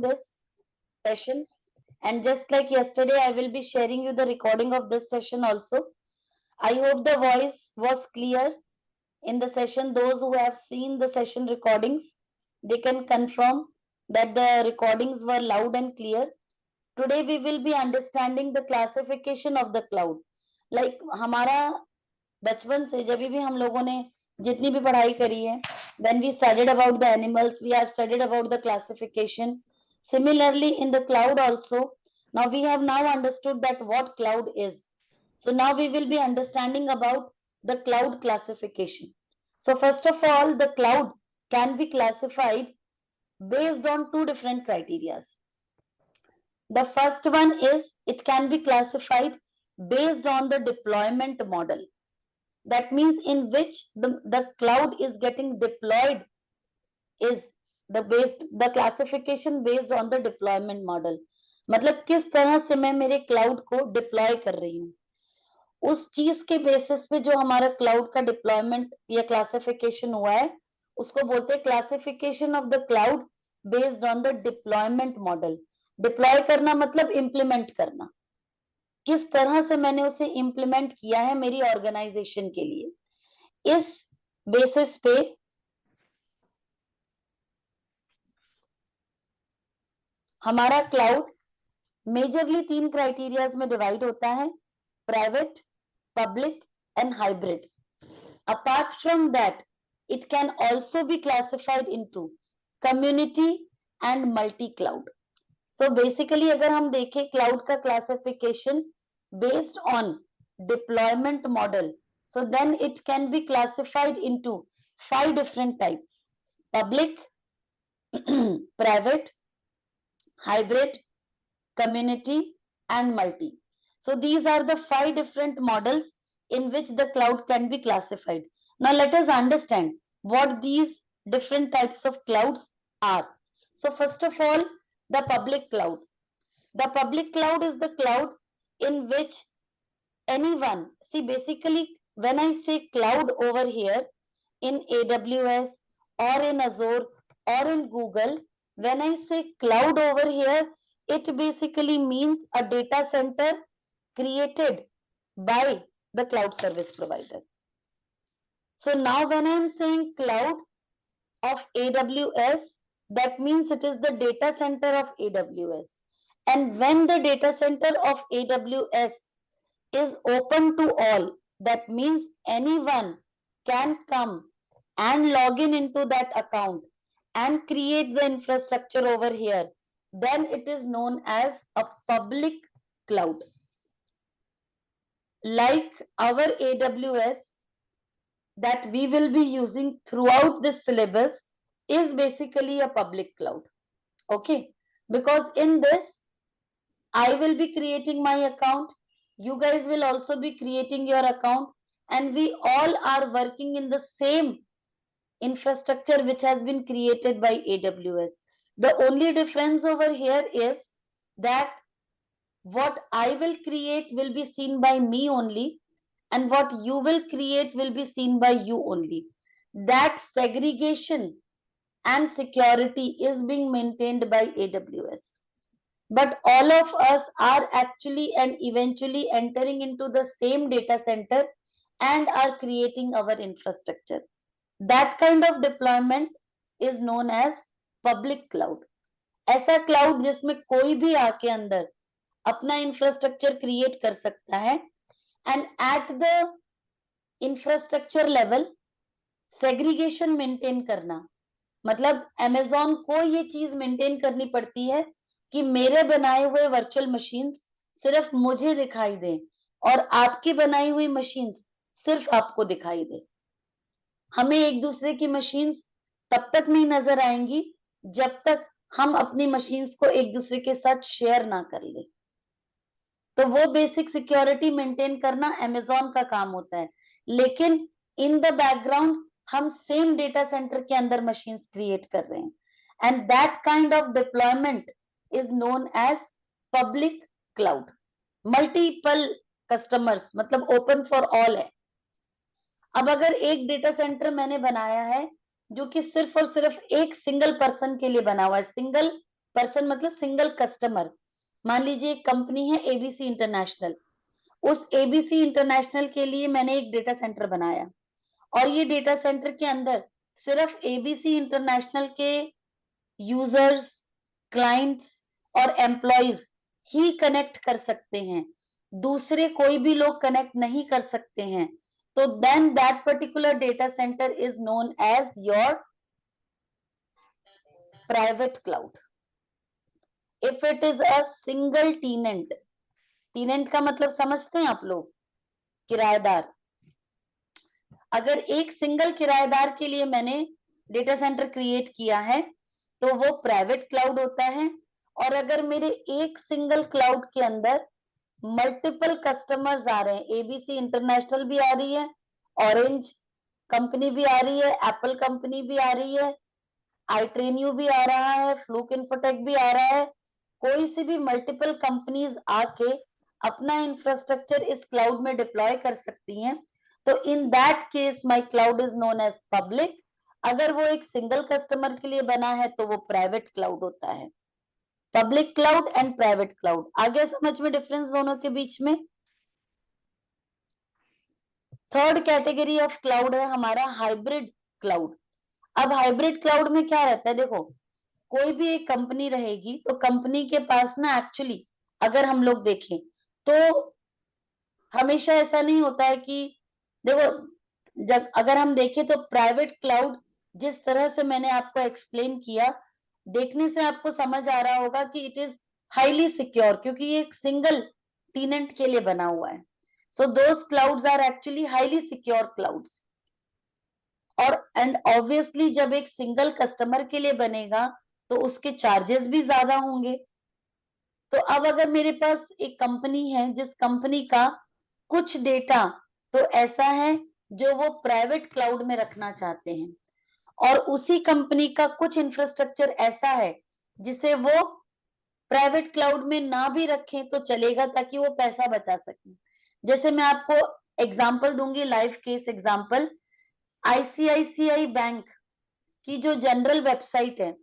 this session, and just like yesterday, I will be sharing you the recording of this session also. I hope the voice was clear in the session. Those who have seen the session recordings, they can confirm that the recordings were loud and clear. Today we will be understanding the classification of the cloud. Like हमारा बचपन से जब भी हम लोगों ने जितनी भी पढ़ाई करी है, when we studied about the animals, we have studied about the classification. Similarly, in the cloud also, now we have now understood that what cloud is. So now we will be understanding about the cloud classification. So first of all, the cloud can be classified based on two different criteria. The first one is it can be classified based on the deployment model. That means in which the cloud is getting deployed is the classification based on the deployment model. मतलब किस तरह से मैं मेरे cloud को deploy कर रही हूँ, उस चीज के बेसिस पे जो हमारा क्लाउड का डिप्लॉयमेंट या क्लासिफिकेशन हुआ है, उसको बोलते हैं classification of the cloud based on the deployment model. Deploy करना मतलब इम्प्लीमेंट करना, किस तरह से मैंने उसे इम्प्लीमेंट किया है मेरी ऑर्गेनाइजेशन के लिए. इस बेसिस पे हमारा क्लाउड मेजरली 3 क्राइटेरियाज में डिवाइड होता है: private, public and hybrid. Apart from that, it can also be classified into community and multi cloud. So basically अगर हम देखें क्लाउड का classification based on deployment model, so then it can be classified into 5 different types: public, private, hybrid, community and multi. So these are the 5 different models in which the cloud can be classified. Now let us understand what these different types of clouds are. So first of all, the public cloud. The public cloud is the cloud in which anyone, see basically when I say cloud over here in AWS or in Azure or in Google, when I say cloud over here, it basically means a data center created by the cloud service provider. So now when I am saying cloud of AWS, that means it is the data center of AWS. And when the data center of AWS is open to all, that means anyone can come and log in into that account and create the infrastructure over here, then it is known as a public cloud. Like our AWS that we will be using throughout this syllabus is basically a public cloud. Okay, because in this I will be creating my account, you guys will also be creating your account, and we all are working in the same infrastructure which has been created by AWS. The only difference over here is that what I will create will be seen by me only, and what you will create will be seen by you only. That segregation and security is being maintained by AWS. But all of us are actually and eventually entering into the same data center and are creating our infrastructure. That kind of deployment is known as public cloud. ऐसा cloud जिसमें कोई भी आके अंदर अपना infrastructure create कर सकता है, and at the infrastructure level segregation maintain करना. मतलब अमेजोन को ये चीज मेंटेन करनी पड़ती है कि मेरे बनाए हुए वर्चुअल मशीन्स सिर्फ मुझे दिखाई दें और आपकी बनाई हुई मशीन्स सिर्फ आपको दिखाई दे. हमें एक दूसरे की मशीन्स तब तक नहीं नजर आएंगी जब तक हम अपनी मशीन्स को एक दूसरे के साथ शेयर ना कर ले. तो वो बेसिक सिक्योरिटी मेंटेन करना अमेजोन का काम होता है, लेकिन इन द बैकग्राउंड हम सेम डेटा सेंटर के अंदर मशीन्स क्रिएट कर रहे हैं, and that kind of deployment is known as public cloud. Multiple customers मतलब ओपन फॉर ऑल है. अब अगर एक डेटा सेंटर मैंने बनाया है जो कि सिर्फ और सिर्फ एक सिंगल पर्सन के लिए बना हुआ है, सिंगल पर्सन मतलब सिंगल कस्टमर। मान लीजिए एक कंपनी है एबीसी इंटरनेशनल, उस एबीसी इंटरनेशनल के लिए मैंने एक डेटा सेंटर बनाया और ये डेटा सेंटर के अंदर सिर्फ एबीसी इंटरनेशनल के यूजर्स, क्लाइंट्स और एम्प्लॉइज ही कनेक्ट कर सकते हैं, दूसरे कोई भी लोग कनेक्ट नहीं कर सकते हैं। तो then that particular data centre is known as your private cloud. If it is a single tenant, tenant का मतलब समझते हैं आप लोग, किराएदार। अगर एक सिंगल किराएदार के लिए मैंने डेटा सेंटर क्रिएट किया है तो वो प्राइवेट क्लाउड होता है। और अगर मेरे एक सिंगल क्लाउड के अंदर मल्टीपल कस्टमर्स आ रहे हैं, एबीसी इंटरनेशनल भी आ रही है, ऑरेंज कंपनी भी आ रही है, एप्पल कंपनी भी आ रही है, आई ट्रेन यू भी आ रहा है, फ्लूक इन्फोटेक भी आ रहा है, कोई सी भी मल्टीपल कंपनीज आके अपना इंफ्रास्ट्रक्चर इस क्लाउड में डिप्लॉय कर सकती हैं। तो in that case my cloud is known as public. अगर वो एक सिंगल कस्टमर के लिए बना है तो वो प्राइवेट क्लाउड होता है। Public cloud and private cloud, आगे समझ में डिफरेंस दोनों के बीच में। थर्ड कैटेगरी ऑफ क्लाउड है हमारा हाइब्रिड क्लाउड। अब हाइब्रिड क्लाउड में क्या रहता है, देखो कोई भी एक कंपनी रहेगी तो कंपनी के पास ना एक्चुअली अगर हम लोग देखें तो हमेशा ऐसा नहीं होता है कि देखो, जब अगर हम देखें तो प्राइवेट क्लाउड जिस तरह से मैंने आपको एक्सप्लेन किया, देखने से आपको समझ आ रहा होगा कि इट इज हाईली सिक्योर, क्योंकि ये एक सिंगल टीनेंट के लिए बना हुआ है। So those clouds are actually highly secure clouds. और एंड ऑब्वियसली जब एक सिंगल कस्टमर के लिए बनेगा तो उसके चार्जेस भी ज्यादा होंगे। तो अब अगर मेरे पास एक कंपनी है जिस कंपनी का कुछ डेटा तो ऐसा है जो वो प्राइवेट क्लाउड में रखना चाहते हैं और उसी कंपनी का कुछ इंफ्रास्ट्रक्चर ऐसा है जिसे वो प्राइवेट क्लाउड में ना भी रखें तो चलेगा ताकि वो पैसा बचा सकें। जैसे मैं आपको एग्जांपल दूंगी, live case example. ICICI bank की जो जनरल वेबसाइट है,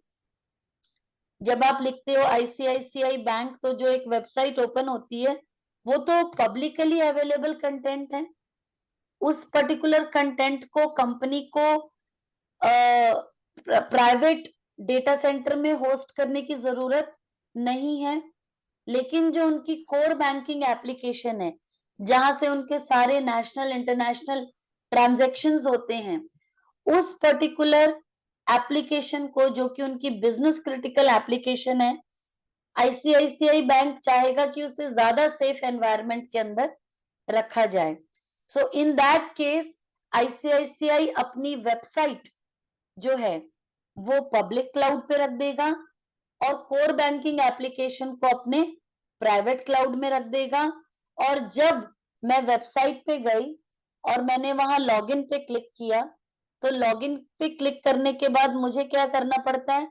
जब आप लिखते हो आईसीआईसीआई बैंक तो जो एक वेबसाइट ओपन होती है वो तो पब्लिकली अवेलेबल कंटेंट है। उस पर्टिकुलर कंटेंट को कंपनी को प्राइवेट डेटा सेंटर में होस्ट करने की जरूरत नहीं है। लेकिन जो उनकी कोर बैंकिंग एप्लीकेशन है जहां से उनके सारे नेशनल इंटरनेशनल ट्रांजैक्शंस होते हैं, उस पर्टिकुलर एप्लीकेशन को, जो कि उनकी बिजनेस क्रिटिकल एप्लीकेशन है, आईसीआईसीआई बैंक चाहेगा कि उसे ज्यादा सेफ एनवायरनमेंट के अंदर रखा जाए। सो इन दैट केस आईसीआईसीआई अपनी वेबसाइट जो है वो पब्लिक क्लाउड पे रख देगा और कोर बैंकिंग एप्लीकेशन को अपने प्राइवेट क्लाउड में रख देगा। और जब मैं वेबसाइट पे गई और मैंने वहां लॉगिन पे क्लिक किया तो लॉगिन पे क्लिक करने के बाद मुझे क्या करना पड़ता है,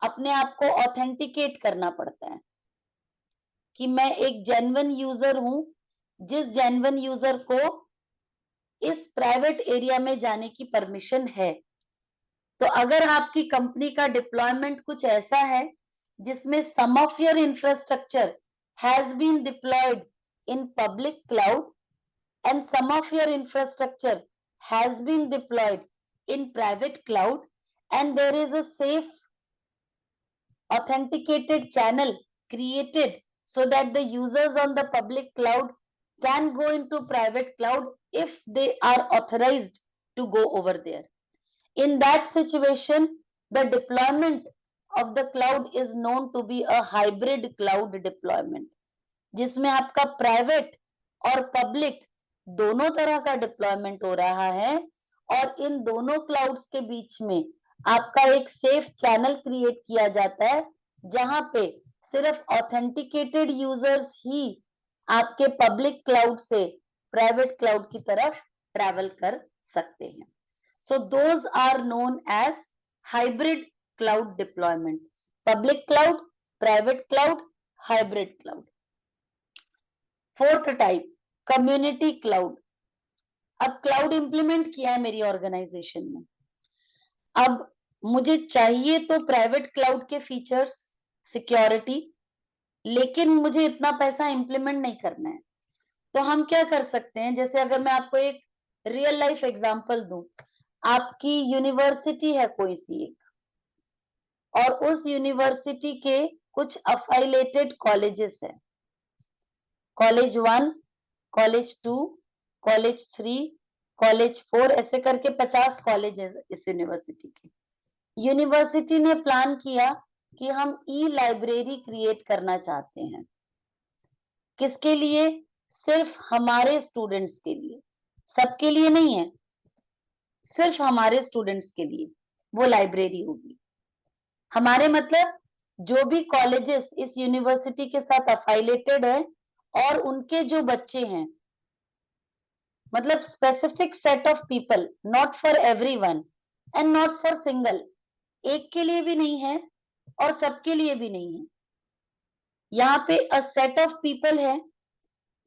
अपने आप को ऑथेंटिकेट करना पड़ता है कि मैं एक जेन्युइन यूजर हूं, जिस जेन्युइन यूजर को इस प्राइवेट एरिया में जाने की परमिशन है। तो अगर आपकी कंपनी का डिप्लॉयमेंट कुछ ऐसा है जिसमें some of your infrastructure has been deployed in public cloud and some of your infrastructure has been deployed in private cloud, and there is a safe authenticated channel created so that the users on the public cloud can go into private cloud if they are authorized to go over there. In that situation, the deployment of the cloud is known to be a hybrid cloud deployment, जिसमें आपका private और public दोनों तरह का deployment हो रहा है और इन दोनों क्लाउड्स के बीच में आपका एक सेफ चैनल क्रिएट किया जाता है जहां पे सिर्फ ऑथेंटिकेटेड यूजर्स ही आपके पब्लिक क्लाउड से प्राइवेट क्लाउड की तरफ ट्रैवल कर सकते हैं। So those are known as hybrid cloud deployment, public cloud, private cloud, hybrid cloud. Fourth type community cloud. अब क्लाउड इंप्लीमेंट किया है मेरी ऑर्गेनाइजेशन में, अब मुझे चाहिए तो प्राइवेट क्लाउड के फीचर्स, सिक्योरिटी, लेकिन मुझे इतना पैसा इम्प्लीमेंट नहीं करना है। तो हम क्या कर सकते हैं, जैसे अगर मैं आपको एक रियल लाइफ एग्जांपल दूं, आपकी यूनिवर्सिटी है कोई सी एक, और उस यूनिवर्सिटी के कुछ अफाइलेटेड कॉलेजेस हैं, कॉलेज 1, कॉलेज 2, कॉलेज 3, कॉलेज 4, ऐसे करके 50 कॉलेजेस इस यूनिवर्सिटी के। यूनिवर्सिटी ने प्लान किया कि हम ई लाइब्रेरी क्रिएट करना चाहते हैं। किसके लिए? सिर्फ हमारे स्टूडेंट्स के लिए, सबके लिए नहीं है, सिर्फ हमारे स्टूडेंट्स के लिए वो लाइब्रेरी होगी। हमारे मतलब जो भी कॉलेजेस इस यूनिवर्सिटी के साथ अफाइलेटेड है और उनके जो बच्चे हैं, मतलब specific set of people, not for everyone and not for single, एक के लिए भी नहीं है और सबके लिए भी नहीं है। यहाँ पे अ सेट ऑफ पीपल है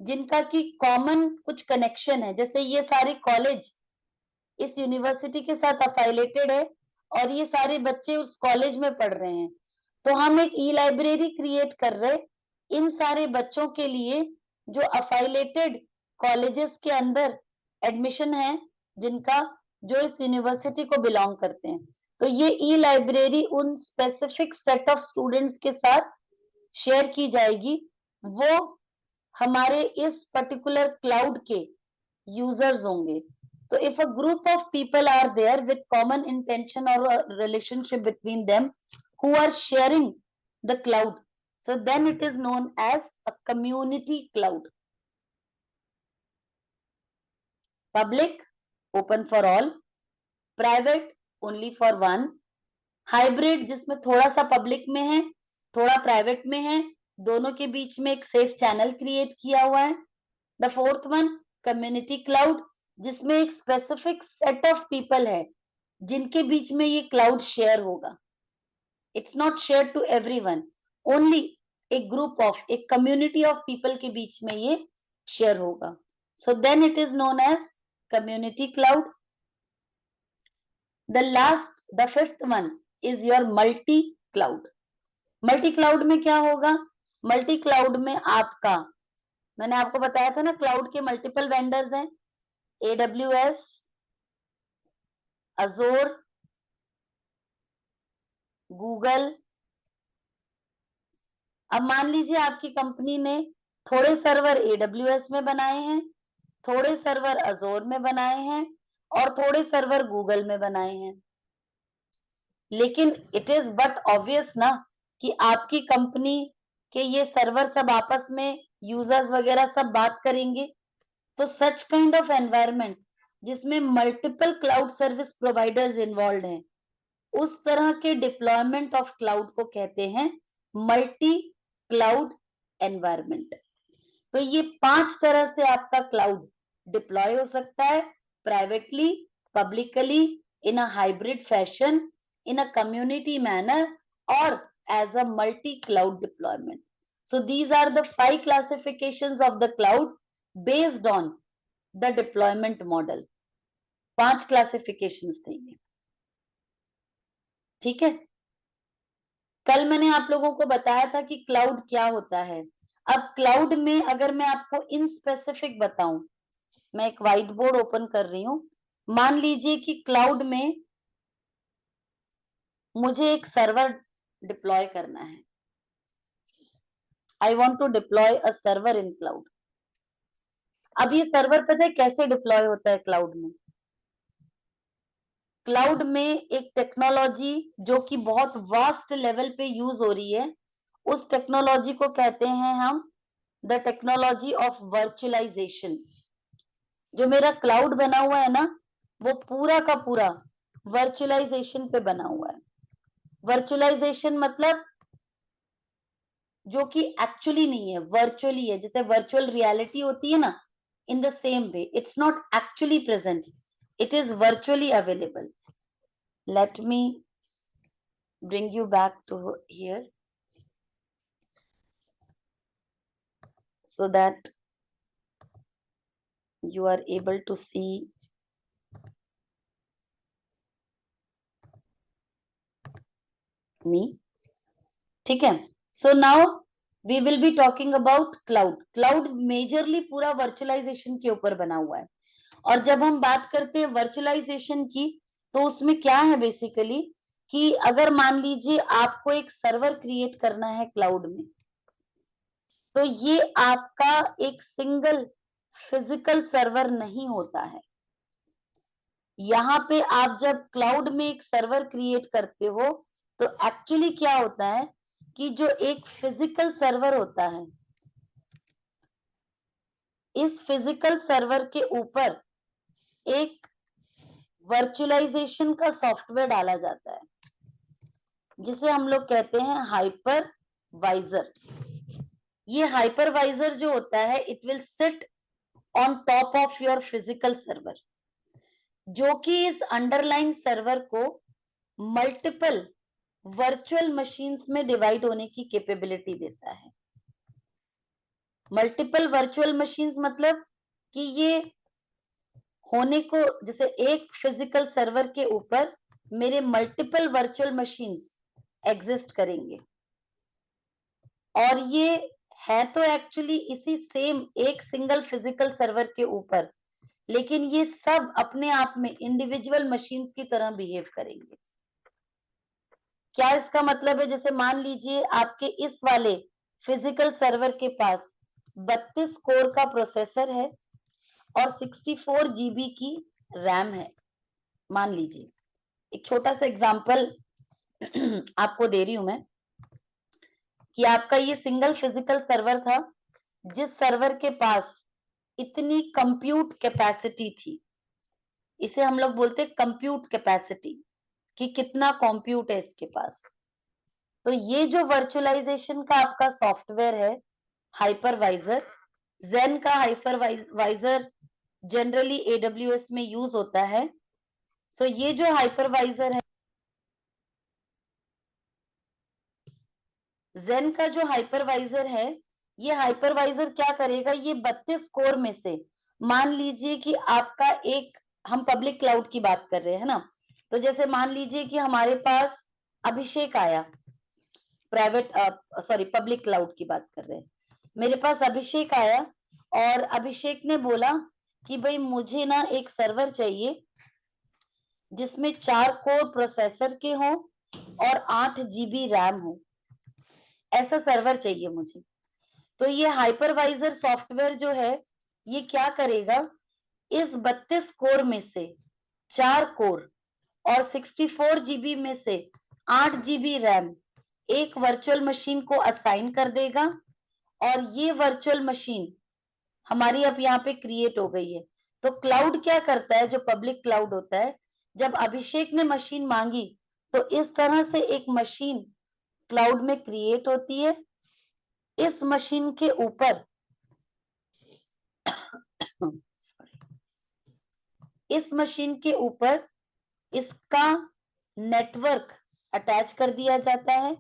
जिनका की कॉमन कुछ कनेक्शन है, जैसे ये सारे कॉलेज इस यूनिवर्सिटी के साथ अफाइलेटेड है और ये सारे बच्चे उस कॉलेज में पढ़ रहे हैं, तो हम एक ई लाइब्रेरी क्रिएट कर रहे इन सारे बच्चों के लिए जो अफाइलेटेड कॉलेजेस के अंदर एडमिशन है, जिनका जो इस यूनिवर्सिटी को बिलोंग करते हैं। तो ये ई लाइब्रेरी उन स्पेसिफिक सेट ऑफ स्टूडेंट्स के साथ शेयर की जाएगी, वो हमारे इस पर्टिकुलर क्लाउड के यूजर्स होंगे। तो if a group of people are there with common intention or a relationship between them who are sharing the cloud, so then it is known as a community cloud. Public, open for all. Private, only for one. Hybrid, जिसमें थोड़ा सा public में है, थोड़ा private में है, दोनों के बीच में एक सेफ चैनल क्रिएट किया हुआ है। The fourth one, community cloud, जिसमें एक स्पेसिफिक सेट ऑफ पीपल है जिनके बीच में ये क्लाउड शेयर होगा। It's not share to everyone, only एक ग्रुप ऑफ, एक कम्युनिटी ऑफ पीपल के बीच में ये शेयर होगा। So then it is known as community cloud. The fifth one is your multi cloud. Multi cloud में क्या होगा? मल्टी क्लाउड में आपका, मैंने आपको बताया था ना, क्लाउड के मल्टीपल वेंडर्स हैं, AWS, अजोर, गूगल। अब मान लीजिए आपकी कंपनी ने थोड़े सर्वर AWS में बनाए हैं, थोड़े सर्वर अजोर में बनाए हैं और थोड़े सर्वर गूगल में बनाए हैं, लेकिन इट इज बट ऑब्वियस ना कि आपकी कंपनी के ये सर्वर सब आपस में यूजर्स वगैरह सब बात करेंगे। तो सच काइंड ऑफ एनवायरनमेंट जिसमें multiple cloud service providers involve हैं, उस तरह के डिप्लॉयमेंट ऑफ क्लाउड को कहते हैं मल्टी क्लाउड एनवायरनमेंट। तो ये 5 तरह से आपका क्लाउड डिप्लॉय हो सकता है, privately, publicly, in a hybrid fashion, in a community manner और as a multi cloud deployment. So these are the 5 classifications of the cloud based on the deployment model. 5 classifications थे ये, ठीक है। कल मैंने आप लोगों को बताया था कि क्लाउड क्या होता है। अब क्लाउड में अगर मैं आपको इन स्पेसिफिक बताऊं, मैं एक व्हाइट बोर्ड ओपन कर रही हूं। मान लीजिए कि क्लाउड में मुझे एक सर्वर डिप्लॉय करना है। I want to deploy a server in cloud. अब ये सर्वर पता है कैसे डिप्लॉय होता है क्लाउड में? क्लाउड में एक टेक्नोलॉजी जो कि बहुत वास्ट लेवल पे यूज हो रही है, उस टेक्नोलॉजी को कहते हैं हम द टेक्नोलॉजी ऑफ वर्चुअलाइजेशन। जो मेरा क्लाउड बना हुआ है ना, वो पूरा का पूरा वर्चुअलाइजेशन पे बना हुआ है। वर्चुअलाइजेशन मतलब जो कि एक्चुअली नहीं है, वर्चुअली है। जैसे वर्चुअल रियलिटी होती है ना, in the same way it's not actually present, it is virtually available. Let me bring you back to here so that you are able to see me. ठीक है। So now we will be talking about cloud. Cloud majorly पूरा virtualisation के ऊपर बना हुआ है। और जब हम बात करते हैं वर्चुअलाइजेशन की, तो उसमें क्या है बेसिकली कि अगर मान लीजिए आपको एक सर्वर क्रिएट करना है क्लाउड में, तो ये आपका एक सिंगल फिजिकल सर्वर नहीं होता है। यहाँ पे आप जब क्लाउड में एक सर्वर क्रिएट करते हो, तो एक्चुअली क्या होता है कि जो एक फिजिकल सर्वर होता है, इस फिजिकल सर्वर के ऊपर एक वर्चुअलाइजेशन का सॉफ्टवेयर डाला जाता है, जिसे हम लोग कहते हैं हाइपरवाइजर। ये हाइपरवाइजर जो होता है, it will sit on top of your physical server, जो कि इस अंडरलाइन सर्वर को मल्टीपल वर्चुअल मशीन्स में डिवाइड होने की कैपेबिलिटी देता है। मल्टीपल वर्चुअल मशीन्स मतलब कि ये होने को, जैसे एक फिजिकल सर्वर के ऊपर मेरे मल्टीपल वर्चुअल मशीन्स एग्जिस्ट करेंगे, और ये है तो एक्चुअली इसी सेम एक सिंगल फिजिकल सर्वर के ऊपर, लेकिन ये सब अपने आप में इंडिविजुअल मशीन्स की तरह बिहेव करेंगे। क्या इसका मतलब है, जैसे मान लीजिए आपके इस वाले फिजिकल सर्वर के पास 32 कोर का प्रोसेसर है और 64 जीबी की रैम है। मान लीजिए, एक छोटा सा एग्जांपल आपको दे रही हूं मैं, कि आपका ये सिंगल फिजिकल सर्वर था, जिस सर्वर के पास इतनी कंप्यूट कैपेसिटी थी, इसे हम लोग बोलते हैं कंप्यूट कैपेसिटी, कि कितना कंप्यूट है इसके पास। तो ये जो वर्चुअलाइजेशन का आपका सॉफ्टवेयर है हाइपरवाइजर, जेन का हाइपरवाइजर जनरली एडब्ल्यूएस में यूज होता है। सो ये जो हाइपरवाइजर है, जेन का जो हाइपरवाइजर है, ये हाइपरवाइजर क्या करेगा, ये 32 कोर में से, मान लीजिए कि आपका एक, हम पब्लिक क्लाउड की बात कर रहे हैं ना, तो जैसे मान लीजिए कि हमारे पास अभिषेक आया, प्राइवेट सॉरी पब्लिक क्लाउड की बात कर रहे हैं, मेरे पास अभिषेक आया और अभिषेक ने बोला कि भाई मुझे ना एक सर्वर चाहिए जिसमें 4 कोर प्रोसेसर के हो और 8 जीबी रैम हो, ऐसा सर्वर चाहिए मुझे। तो ये हाइपरवाइजर सॉफ्टवेयर जो है, ये क्या करेगा, इस 32 कोर में से 4 कोर और 64 जीबी में से 8 जीबी रैम एक वर्चुअल मशीन को असाइन कर देगा, और ये वर्चुअल मशीन हमारी अब यहाँ पे क्रिएट हो गई है। तो क्लाउड क्या करता है, जो पब्लिक क्लाउड होता है, जब अभिषेक ने मशीन मांगी, तो इस तरह से एक मशीन क्लाउड में क्रिएट होती है। इस मशीन के ऊपर इस मशीन के ऊपर इसका नेटवर्क अटैच कर दिया जाता है,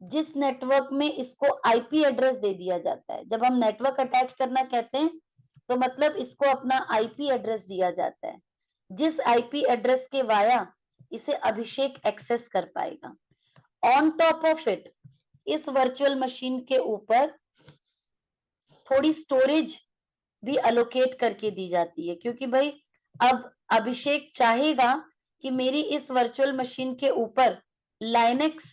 जिस नेटवर्क में इसको आईपी एड्रेस दे दिया जाता है। जब हम नेटवर्क अटैच करना कहते हैं, तो मतलब इसको अपना आईपी एड्रेस दिया जाता है, जिस आईपी एड्रेस के वाया इसे अभिषेक एक्सेस कर पाएगा। ऑन टॉप ऑफ इट, इस वर्चुअल मशीन के ऊपर थोड़ी स्टोरेज भी अलोकेट करके दी जाती है, क्योंकि भाई अब अभिषेक चाहेगा कि मेरी इस वर्चुअल मशीन के ऊपर लाइनेक्स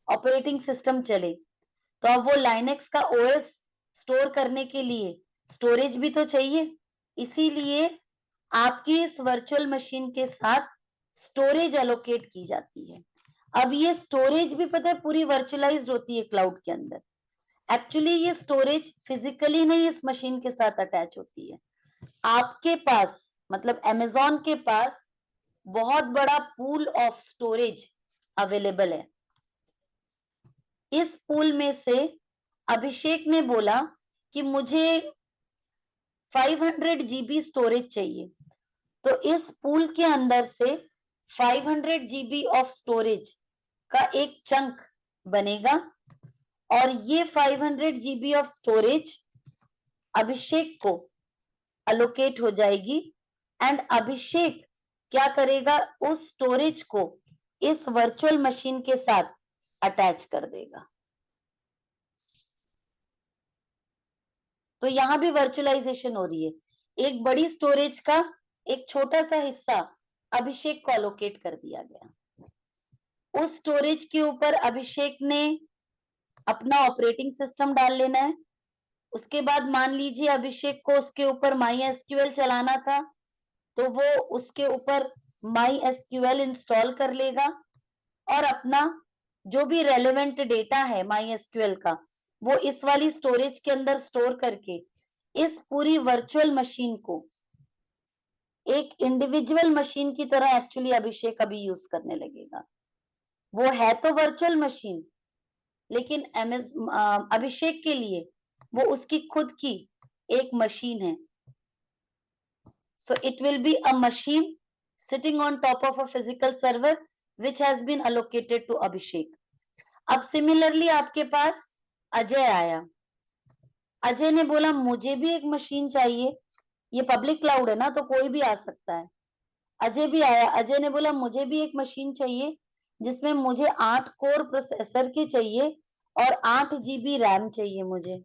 ऑपरेटिंग सिस्टम चले, तो अब वो लाइनेक्स का ओएस स्टोर करने के लिए स्टोरेज भी तो चाहिए। इसीलिए आपकी इस वर्चुअल मशीन के साथ स्टोरेज एलोकेट की जाती है। अब ये स्टोरेज भी पता है पूरी वर्चुअलाइज्ड होती है क्लाउड के अंदर। एक्चुअली ये स्टोरेज फिजिकली नहीं इस मशीन के साथ अटैच होती है। आपके पास, मतलब अमेज़न के पास बहुत बड़ा पूल ऑफ स्टोरेज अवेलेबल है। इस पूल में से अभिषेक ने बोला कि मुझे 500 जीबी स्टोरेज चाहिए, तो इस पूल के अंदर से 500 जीबी ऑफ स्टोरेज का एक चंक बनेगा, और ये 500 जीबी ऑफ स्टोरेज अभिषेक को अलोकेट हो जाएगी, एंड अभिषेक क्या करेगा, उस स्टोरेज को इस वर्चुअल मशीन के साथ अटैच कर देगा। तो यहां भी वर्चुअलाइजेशन हो रही है। एक बड़ी स्टोरेज का एक छोटा सा हिस्सा अभिषेक को अलोकेट कर दिया गया। उस स्टोरेज के ऊपर अभिषेक ने अपना ऑपरेटिंग सिस्टम डाल लेना है। उसके बाद मान लीजिए अभिषेक को उसके ऊपर माई एसक्यूएल चलाना था, तो वो उसके ऊपर माई एसक्यूएल इंस्टॉल कर लेगा और अपना जो भी रेलेवेंट डेटा है माई एसक्यूएल का, वो इस वाली स्टोरेज के अंदर स्टोर करके इस पूरी वर्चुअल मशीन को एक इंडिविजुअल मशीन की तरह एक्चुअली अभिषेक अभी यूज करने लगेगा। वो है तो वर्चुअल मशीन, लेकिन अभिषेक के लिए वो उसकी खुद की एक मशीन है। So it will be a machine sitting on top of a physical server which has been allocated to Abhishek. अब सिमिलरली आपके पास अजय आया। अजय ने बोला मुझे भी एक मशीन चाहिए। ये पब्लिक क्लाउड है ना, तो कोई भी आ सकता है। अजय भी आया। अजय ने बोला मुझे भी एक मशीन चाहिए जिसमें मुझे 8 कोर प्रोसेसर के चाहिए और 8 जीबी रैम चाहिए मुझे,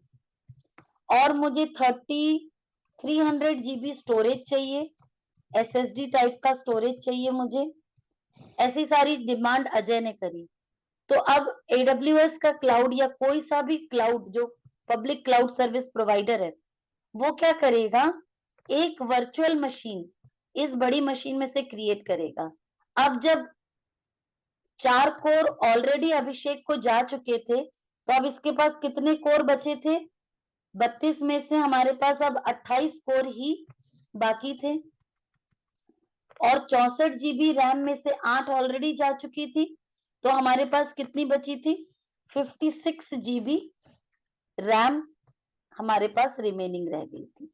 और मुझे 300 जीबी स्टोरेज चाहिए, एसएसडी टाइप का स्टोरेज चाहिए मुझे। ऐसी सारी डिमांड अजय ने करी। तो अब AWS का क्लाउड या कोई सा भी क्लाउड जो पब्लिक क्लाउड सर्विस प्रोवाइडर है, वो क्या करेगा, एक वर्चुअल मशीन इस बड़ी मशीन में से क्रिएट करेगा। अब जब 4 कोर ऑलरेडी अभिषेक को जा चुके थे, तो अब इसके पास कितने कोर बचे थे? 32 में से हमारे पास अब 28 कोर ही बाकी थे, और 64 जीबी रैम में से 8 ऑलरेडी जा चुकी थी, तो हमारे पास कितनी बची थी? 56 जीबी रैम हमारे पास रिमेनिंग रह गई थी।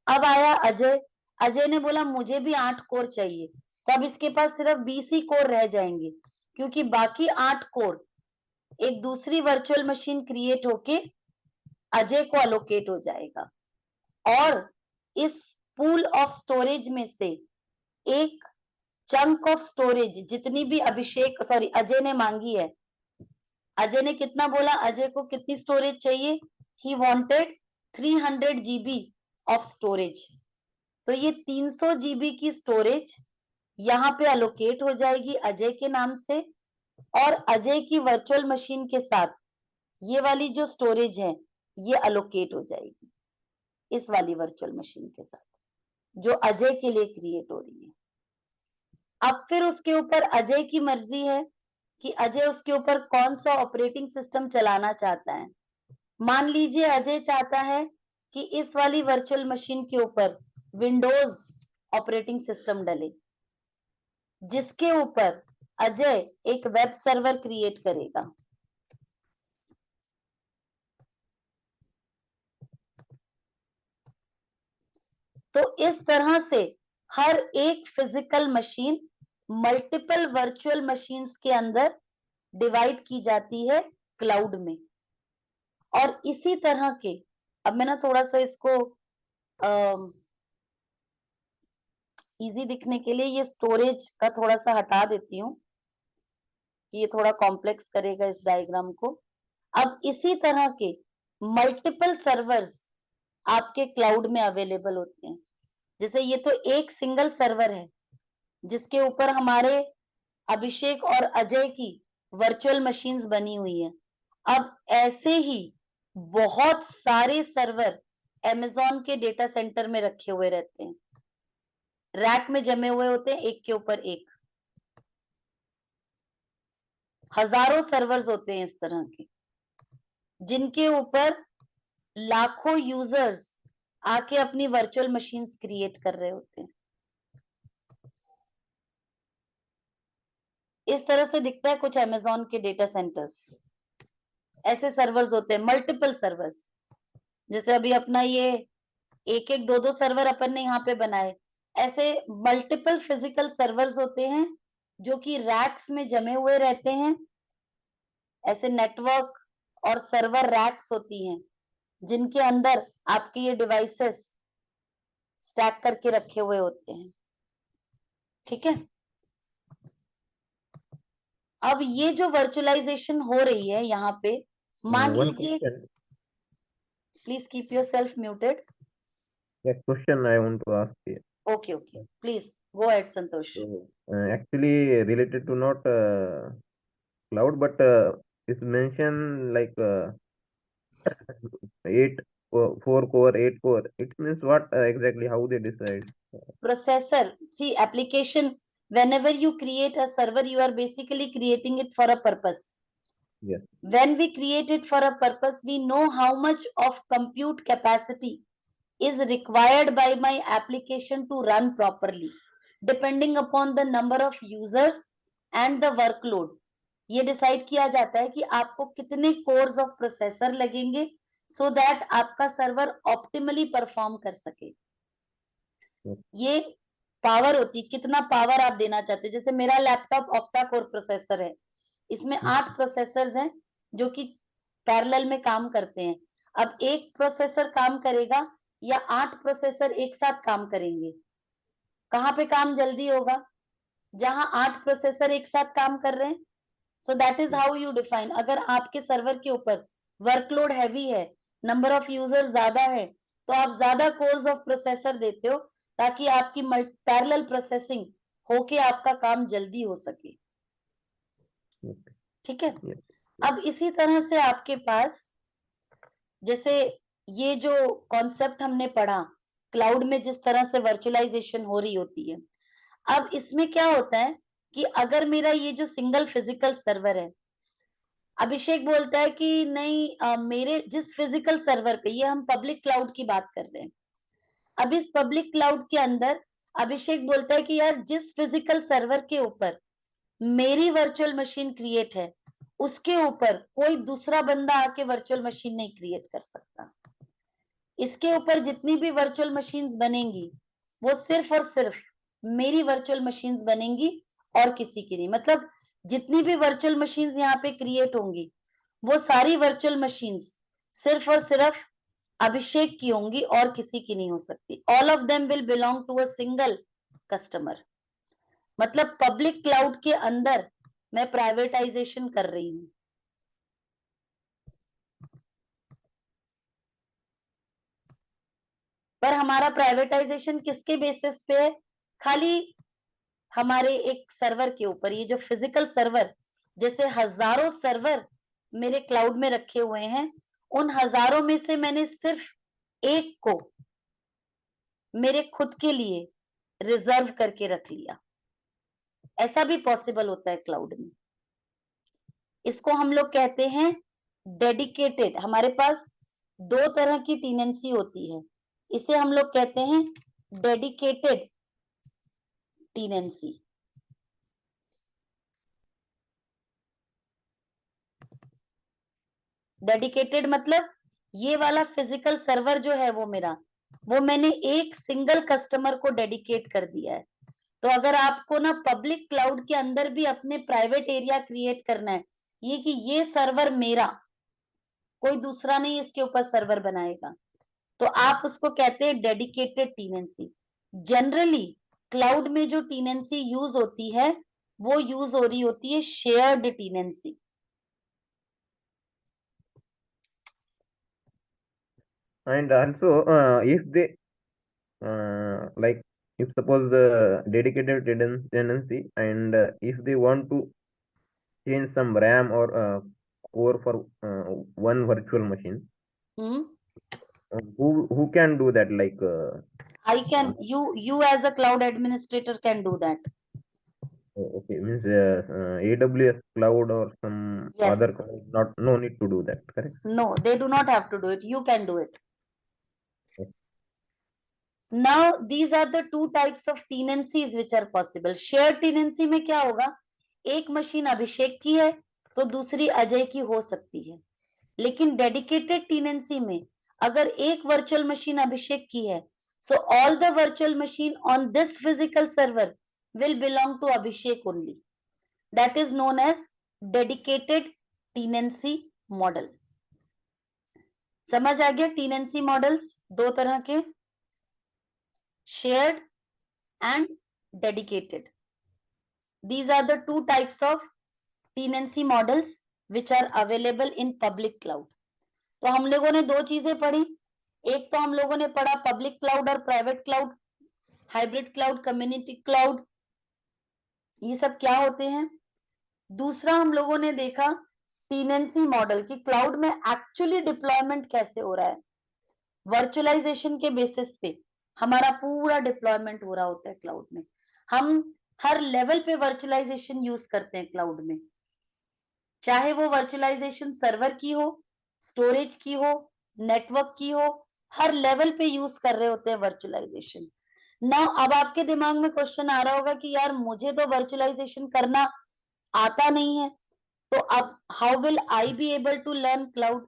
अब आया अजय। अजय ने बोला मुझे भी 8 कोर चाहिए, तो अब इसके पास सिर्फ 20 ही कोर रह जाएंगे, क्योंकि बाकी 8 कोर एक दूसरी वर्चुअल मशीन क्रिएट होके अजय को अलोकेट हो जाएगा, और इस पूल ऑफ स्टोरेज में से एक चंक ऑफ स्टोरेज जितनी भी अजय ने मांगी है। अजय ने कितना बोला? अजय को कितनी स्टोरेज चाहिए? He wanted 300 GB of storage. तो ये 300 जीबी की स्टोरेज यहाँ पे अलोकेट हो जाएगी अजय के नाम से, और अजय की वर्चुअल मशीन के साथ ये वाली जो स्टोरेज है ये अलोकेट हो जाएगी इस वाली वर्चुअल मशीन के साथ, जो अजय के लिए क्रिएट हो रही है। अब फिर उसके ऊपर अजय की मर्जी है कि अजय उसके ऊपर कौन सा ऑपरेटिंग सिस्टम चलाना चाहता है। मान लीजिए अजय चाहता है कि इस वाली वर्चुअल मशीन के ऊपर विंडोज ऑपरेटिंग सिस्टम डले, जिसके ऊपर अजय एक वेब सर्वर क्रिएट करेगा। तो इस तरह से हर एक physical machine multiple virtual machines के अंदर डिवाइड की जाती है क्लाउड में। और इसी तरह के, अब मैं ना थोड़ा सा इसको इजी दिखने के लिए ये स्टोरेज का थोड़ा सा हटा देती हूँ, ये थोड़ा कॉम्प्लेक्स करेगा इस डायग्राम को। अब इसी तरह के मल्टीपल सर्वर्स आपके क्लाउड में अवेलेबल होते हैं। जैसे ये तो एक सिंगल सर्वर है जिसके ऊपर हमारे अभिषेक और अजय की वर्चुअल मशीन्स बनी हुई है। अब ऐसे ही बहुत सारे सर्वर अमेज़न के डेटा सेंटर में रखे हुए रहते हैं, रैक में जमे हुए होते हैं, एक के ऊपर एक। हजारों सर्वर्स होते हैं इस तरह के, जिनके ऊपर लाखों यूजर्स आके अपनी वर्चुअल मशीन्स क्रिएट कर रहे होते हैं। इस तरह से दिखता है कुछ अमेज़न के डेटा सेंटर्स। ऐसे सर्वर्स होते हैं, मल्टीपल सर्वर्स। जैसे अभी अपना ये एक एक दो दो सर्वर अपन ने यहाँ पे बनाए, ऐसे मल्टीपल फिजिकल सर्वर्स होते हैं जो कि रैक्स में जमे हुए रहते हैं। ऐसे नेटवर्क और सर्वर रैक्स होती हैं जिनके अंदर आपके ये डिवाइसेस स्टैक करके रखे हुए होते हैं। ठीक है। अब ये जो वर्चुअलाइजेशन हो रही है यहाँ पे, मान One लीजिए, question. Please keep your self muted. A question I want to ask you. Okay okay, please go ahead Santosh. So, actually related to not cloud, but it's mentioned like 4 core, 8 core. It means what exactly? How they decide? Processor, see, application, whenever you create a server, you are basically creating it for a purpose. Yes. When we create it for a purpose, we know how much of compute capacity is required by my application to run properly, depending upon the number of users and the workload. ये decide किया जाता है कि आपको कितने course of processor लगेंगे so that आपका server optimally perform कर सके. ये पावर होती, कितना पावर आप देना चाहते हैं. जैसे मेरा लैपटॉप ऑक्टा कोर प्रोसेसर है, इसमें 8 प्रोसेसर्स हैं जो कि पैरेलल में काम करते हैं. अब एक प्रोसेसर काम करेगा या 8 प्रोसेसर एक साथ काम करेंगे, कहाँ पे काम जल्दी होगा? जहां 8 प्रोसेसर एक साथ काम कर रहे हैं. सो that is how you define. अगर आपके सर्वर के ऊपर वर्कलोड हैवी है, नंबर ऑफ यूजर ज्यादा है, तो आप ज्यादा कोर्स ऑफ प्रोसेसर देते हो ताकि आपकी पैरेलल प्रोसेसिंग होके आपका काम जल्दी हो सके. ठीक है. Yes. अब इसी तरह से आपके पास, जैसे ये जो कॉन्सेप्ट हमने पढ़ा, क्लाउड में जिस तरह से वर्चुअलाइजेशन हो रही होती है, अब इसमें क्या होता है कि अगर मेरा ये जो सिंगल फिजिकल सर्वर है, अभिषेक बोलता है कि नहीं, मेरे जिस फिजिकल सर्वर पे, ये हम पब्लिक क्लाउड की बात कर रहे हैं. अब इस पब्लिक क्लाउड के अंदर अभिषेक बोलता है कि यार जिस फिजिकल सर्वर के ऊपर मेरी वर्चुअल मशीन क्रिएट है, उसके ऊपर कोई दूसरा बंदा आके वर्चुअल मशीन नहीं क्रिएट कर सकता. इसके ऊपर जितनी भी वर्चुअल मशीन्स बनेंगी, वो सिर्फ और सिर्फ मेरी वर्चुअल मशीन्स बनेंगी और किसी की नहीं. मतलब जितनी भी वर्चुअल मशीन्स यहाँ पे क्रिएट होंगी, वो सारी वर्चुअल मशीन्स सिर्फ और सिर्फ अभिषेक की होंगी और किसी की नहीं हो सकती. All of them will belong to a single customer. मतलब पब्लिक क्लाउड के अंदर मैं प्राइवेटाइजेशन कर रही हूँ. पर हमारा प्राइवेटाइजेशन किसके बेसिस पे है? खाली हमारे एक सर्वर के ऊपर. ये जो फिजिकल सर्वर, जैसे हजारों सर्वर मेरे क्लाउड में रखे हुए हैं, उन हजारों में से मैंने सिर्फ एक को मेरे खुद के लिए रिजर्व करके रख लिया. ऐसा भी पॉसिबल होता है क्लाउड में. इसको हम लोग कहते हैं डेडिकेटेड. हमारे पास 2 तरह की टेनेंसी होती है, इसे हम लोग कहते हैं डेडिकेटेड टेनेंसी. डेडिकेटेड मतलब ये वाला फिजिकल सर्वर जो है वो मेरा, वो मैंने एक सिंगल कस्टमर को डेडिकेट कर दिया है. तो अगर आपको ना पब्लिक क्लाउड के अंदर भी अपने प्राइवेट एरिया क्रिएट करना है, ये कि ये सर्वर मेरा, कोई दूसरा नहीं इसके ऊपर सर्वर बनाएगा, तो आप उसको कहते हैं डेडिकेटेड टेनेंसी. जनरली क्लाउड में जो टेनेंसी यूज होती है, वो यूज हो रही होती है shared tenancy. And also, if they like, if suppose the dedicated tenancy, and if they want to change some RAM or core for one virtual machine, who can do that? Like, I can, you as a cloud administrator can do that. okay, means AWS cloud or some Yes. other cloud, not, no need to do that, correct? No, they do not have to do it. You can do it. Okay. Now, these are the 2 types of tenancies which are possible. Shared tenancy में क्या होगा? एक machine अभिषेक की है तो दूसरी अजय की हो सकती है. लेकिन डेडिकेटेड टेनेंसी में अगर एक वर्चुअल मशीन अभिषेक की है, so all the virtual machine on this physical server will belong to Abhishek only. That is known as dedicated tenancy model. समझ आ गया? टेनेंसी मॉडल्स 2 तरह के, shared and dedicated. These are the 2 types of tenancy models which are available in public cloud. तो हम लोगों ने दो चीजें पढ़ी, एक तो हम लोगों ने पढ़ा पब्लिक क्लाउड और private cloud, hybrid cloud, community cloud, ये सब क्या होते हैं। दूसरा हम लोगों ने देखा टीनेंसी मॉडल की क्लाउड में एक्चुअली डिप्लॉयमेंट कैसे हो रहा है। वर्चुअलाइजेशन के बेसिस पे हमारा पूरा डिप्लॉयमेंट हो रहा होता है क्लाउड में। हम हर लेवल पे वर्चुअलाइजेशन यूज करते हैं क्लाउड में, चाहे वो वर्चुअलाइजेशन सर्वर की हो, स्टोरेज की हो, नेटवर्क की हो, हर लेवल पे यूज कर रहे होते हैं वर्चुअलाइजेशन। नाउ अब आपके दिमाग में क्वेश्चन आ रहा होगा कि यार मुझे तो वर्चुअलाइजेशन करना आता नहीं है, तो अब how will I be able to learn cloud.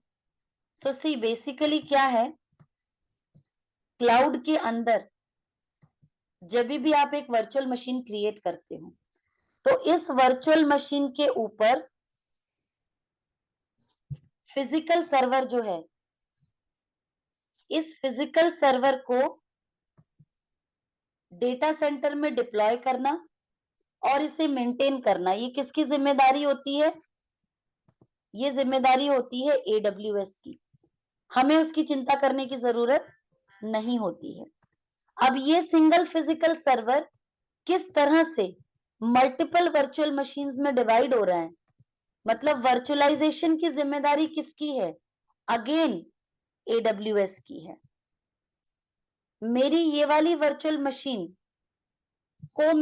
So see basically क्या है, क्लाउड के अंदर जब भी आप एक वर्चुअल मशीन क्रिएट करते हो तो इस वर्चुअल मशीन के ऊपर फिजिकल सर्वर जो है, इस फिजिकल सर्वर को डेटा सेंटर में डिप्लॉय करना और इसे मेंटेन करना, ये किसकी जिम्मेदारी होती है, ये जिम्मेदारी होती है AWS की। हमें उसकी चिंता करने की जरूरत नहीं होती है। अब ये सिंगल फिजिकल सर्वर किस तरह से मल्टीपल वर्चुअल मशीन्स में डिवाइड हो रहा है, मतलब वर्चुअलाइजेशन की जिम्मेदारी किसकी है, अगेन AWS की है। मेरी ये वाली वर्चुअल मशीन को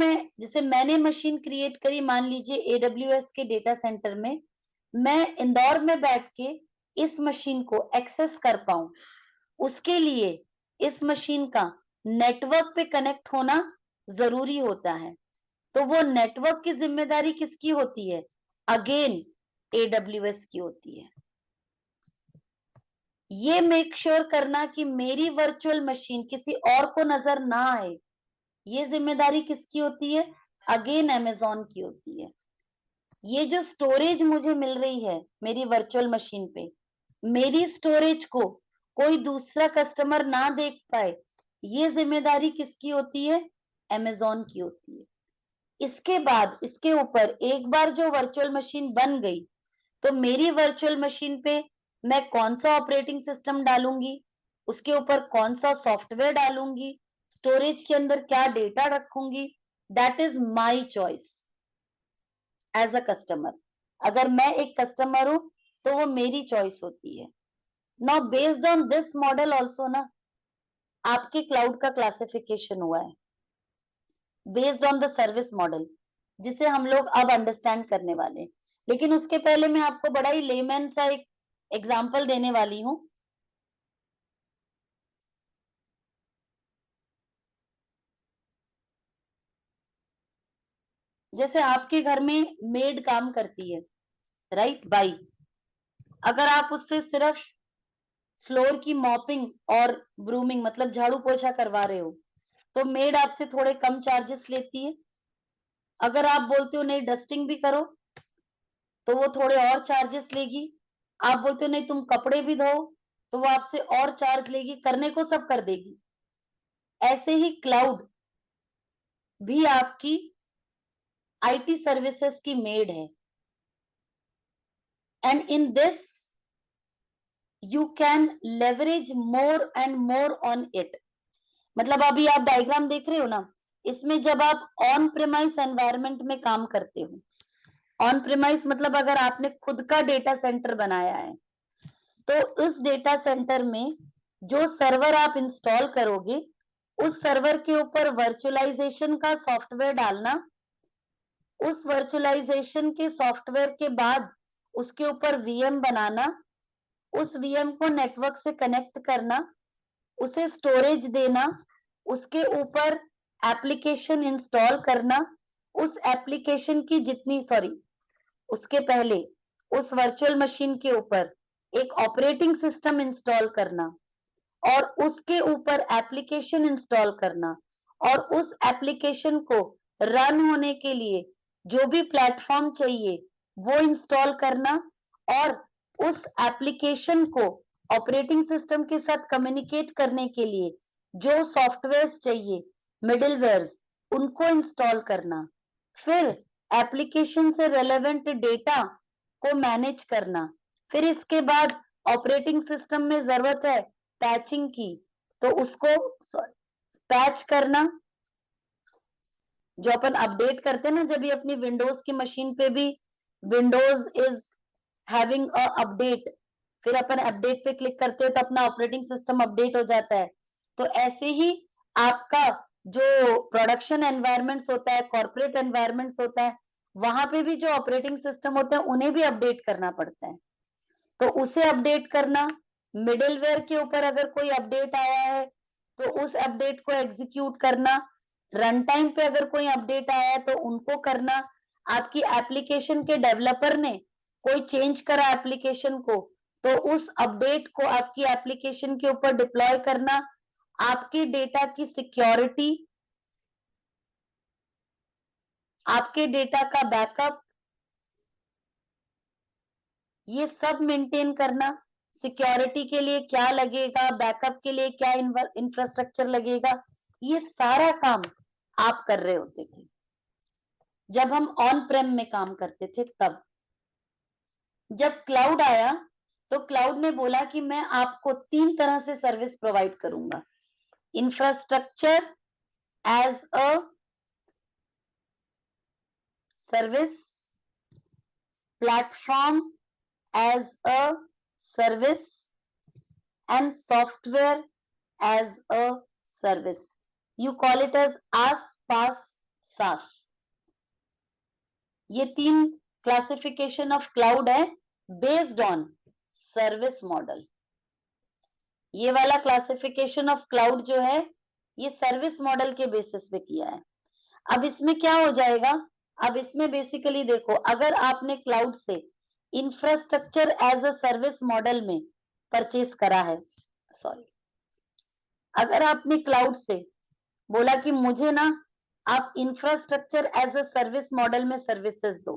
जैसे मैंने मशीन क्रिएट करी, मान लीजिए AWS के डेटा सेंटर में, मैं इंदौर में बैठ के इस मशीन को एक्सेस कर पाऊं, उसके लिए इस मशीन का नेटवर्क पे कनेक्ट होना जरूरी होता है। तो वो नेटवर्क की जिम्मेदारी किसकी होती है, अगेन AWS की होती है। ये मेक श्योर करना कि मेरी वर्चुअल मशीन किसी और को नजर ना आए, ये जिम्मेदारी किसकी होती है, अगेन अमेज़न की होती है। ये जो स्टोरेज मुझे मिल रही है मेरी वर्चुअल मशीन पे, मेरी स्टोरेज को कोई दूसरा कस्टमर ना देख पाए, ये जिम्मेदारी किसकी होती है, अमेज़न की होती है। इसके बाद इसके ऊपर एक बार जो वर्चुअल मशीन बन गई, तो मेरी वर्चुअल मशीन पे मैं कौन सा ऑपरेटिंग सिस्टम डालूंगी, उसके ऊपर कौन सा सॉफ्टवेयर डालूंगी, स्टोरेज के अंदर क्या डेटा रखूंगी, that is my choice as a customer. अगर मैं एक कस्टमर हूं तो वो मेरी चॉइस होती है। Now based on this model also ना आपके क्लाउड का क्लासिफिकेशन हुआ है based on the service model, जिसे हम लोग अब अंडरस्टैंड करने वाले हैं। लेकिन उसके पहले मैं आपको बड़ा ही लेमैन सा एक एग्जाम्पल देने वाली हूं। जैसे आपके घर में मेड काम करती है, राइट बाई, अगर आप उससे सिर्फ फ्लोर की मॉपिंग और ब्रूमिंग मतलब झाड़ू पोछा करवा रहे हो, तो मेड आपसे थोड़े कम चार्जेस लेती है। अगर आप बोलते हो नहीं डस्टिंग भी करो, तो वो थोड़े और चार्जेस लेगी। आप बोलते हो नहीं तुम कपड़े भी धो, तो वो आपसे और चार्ज लेगी, करने को सब कर देगी। ऐसे ही क्लाउड भी आपकी IT सर्विसेज की मेड है, and in this you can leverage more and more on it. मतलब अभी आप डायग्राम देख रहे हो ना, इसमें जब आप ऑन प्रेमाइस एनवायरनमेंट में काम करते हो, ऑन प्रेमाइस मतलब अगर आपने खुद का डेटा सेंटर बनाया है, तो उस डेटा सेंटर में जो सर्वर आप इंस्टॉल करोगे, उस सर्वर के ऊपर वर्चुअलाइजेशन का सॉफ्टवेयर डालना, उस वर्चुअलाइजेशन के सॉफ्टवेयर के बाद उसके ऊपर VM बनाना, उस VM को नेटवर्क से कनेक्ट करना, उसे स्टोरेज देना, उसके ऊपर एप्लीकेशन इंस्टॉल करना, उस एप्लीकेशन की जितनी उसके पहले उस वर्चुअल मशीन के ऊपर एक ऑपरेटिंग सिस्टम इंस्टॉल करना और उसके ऊपर एप्लीकेशन इंस्टॉल करना, और उस एप्लीकेशन को रन होने के लिए जो भी प्लेटफॉर्म चाहिए वो इंस्टॉल करना, और उस एप्लीकेशन को ऑपरेटिंग सिस्टम के साथ कम्युनिकेट करने के लिए जो सॉफ्टवेयर चाहिए, मिडिलवेयर्स, उनको इंस्टॉल करना। फिर एप्लीकेशन से रेलेवेंट डेटा को मैनेज करना, फिर इसके बाद ऑपरेटिंग सिस्टम में जरूरत है पैचिंग की, तो उसको पैच करना, जो अपन अपडेट करते हैं ना, जब भी अपनी विंडोज की मशीन पे भी Windows is having a update, फिर अपन अपडेट पे क्लिक करते हो तो अपना ऑपरेटिंग सिस्टम अपडेट हो जाता है। तो ऐसे ही आपका जो प्रोडक्शन एनवायरनमेंट्स होता है, कॉर्पोरेट एनवायरनमेंट्स होता है, वहां पे भी जो ऑपरेटिंग सिस्टम होते हैं उन्हें भी अपडेट करना पड़ता है। तो उसे अपडेट करना, मिडिलवेयर के ऊपर अगर कोई अपडेट आया है तो उस अपडेट को एग्जीक्यूट करना, रन टाइम पे अगर कोई अपडेट आया है तो उनको करना, आपकी एप्लीकेशन के डेवलपर ने कोई चेंज करा एप्लीकेशन को तो उस अपडेट को आपकी एप्लीकेशन के ऊपर डिप्लॉय करना, आपके डेटा की सिक्योरिटी, आपके डेटा का बैकअप, ये सब मेंटेन करना, सिक्योरिटी के लिए क्या लगेगा, बैकअप के लिए क्या इंफ्रास्ट्रक्चर लगेगा, ये सारा काम आप कर रहे होते थे जब हम ऑन प्रेम में काम करते थे। तब जब क्लाउड आया तो क्लाउड ने बोला कि मैं आपको 3 तरह से सर्विस प्रोवाइड करूंगा, infrastructure as a service, platform as a service and software as a service. You call it as IaaS, PaaS, SaaS. ये 3 क्लासिफिकेशन ऑफ क्लाउड है बेस्ड ऑन सर्विस मॉडल। ये वाला क्लासिफिकेशन ऑफ क्लाउड जो है ये service model के basis पे किया है। अब इसमें क्या हो जाएगा, अब इसमें बेसिकली देखो, अगर आपने क्लाउड से infrastructure as a service model में परचेस करा है, सॉरी, अगर आपने क्लाउड से बोला कि मुझे ना आप infrastructure as a service model में सर्विसेज दो,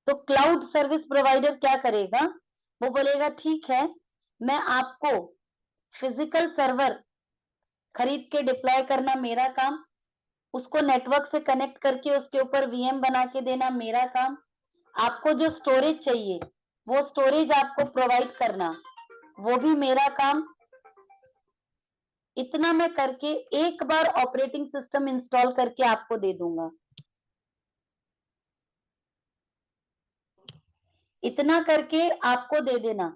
तो क्लाउड सर्विस प्रोवाइडर क्या करेगा, वो बोलेगा ठीक है, मैं आपको फिजिकल सर्वर खरीद के डिप्लॉय करना मेरा काम, उसको नेटवर्क से कनेक्ट करके उसके ऊपर वीएम बना के देना मेरा काम, आपको जो स्टोरेज चाहिए वो स्टोरेज आपको प्रोवाइड करना वो भी मेरा काम। इतना मैं करके एक बार ऑपरेटिंग सिस्टम इंस्टॉल करके आपको दे दूंगा, इतना करके आपको दे देना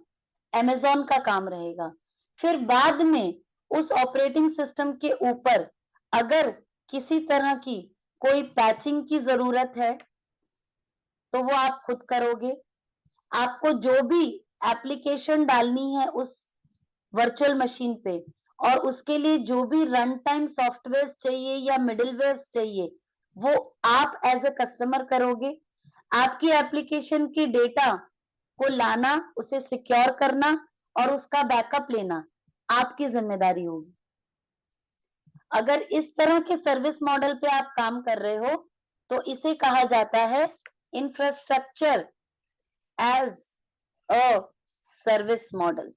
अमेज़न का काम रहेगा। फिर बाद में उस ऑपरेटिंग सिस्टम के ऊपर अगर किसी तरह की कोई पैचिंग की जरूरत है तो वो आप खुद करोगे। आपको जो भी एप्लीकेशन डालनी है उस वर्चुअल मशीन पे और उसके लिए जो भी रन टाइम सॉफ्टवेयर चाहिए या मिडिलवेयर चाहिए वो आप एज अ कस्टमर करोगे। आपकी एप्लीकेशन की डेटा को लाना, उसे सिक्योर करना और उसका बैकअप लेना आपकी जिम्मेदारी होगी। अगर इस तरह के सर्विस मॉडल पे आप काम कर रहे हो तो इसे कहा जाता है infrastructure as a service model.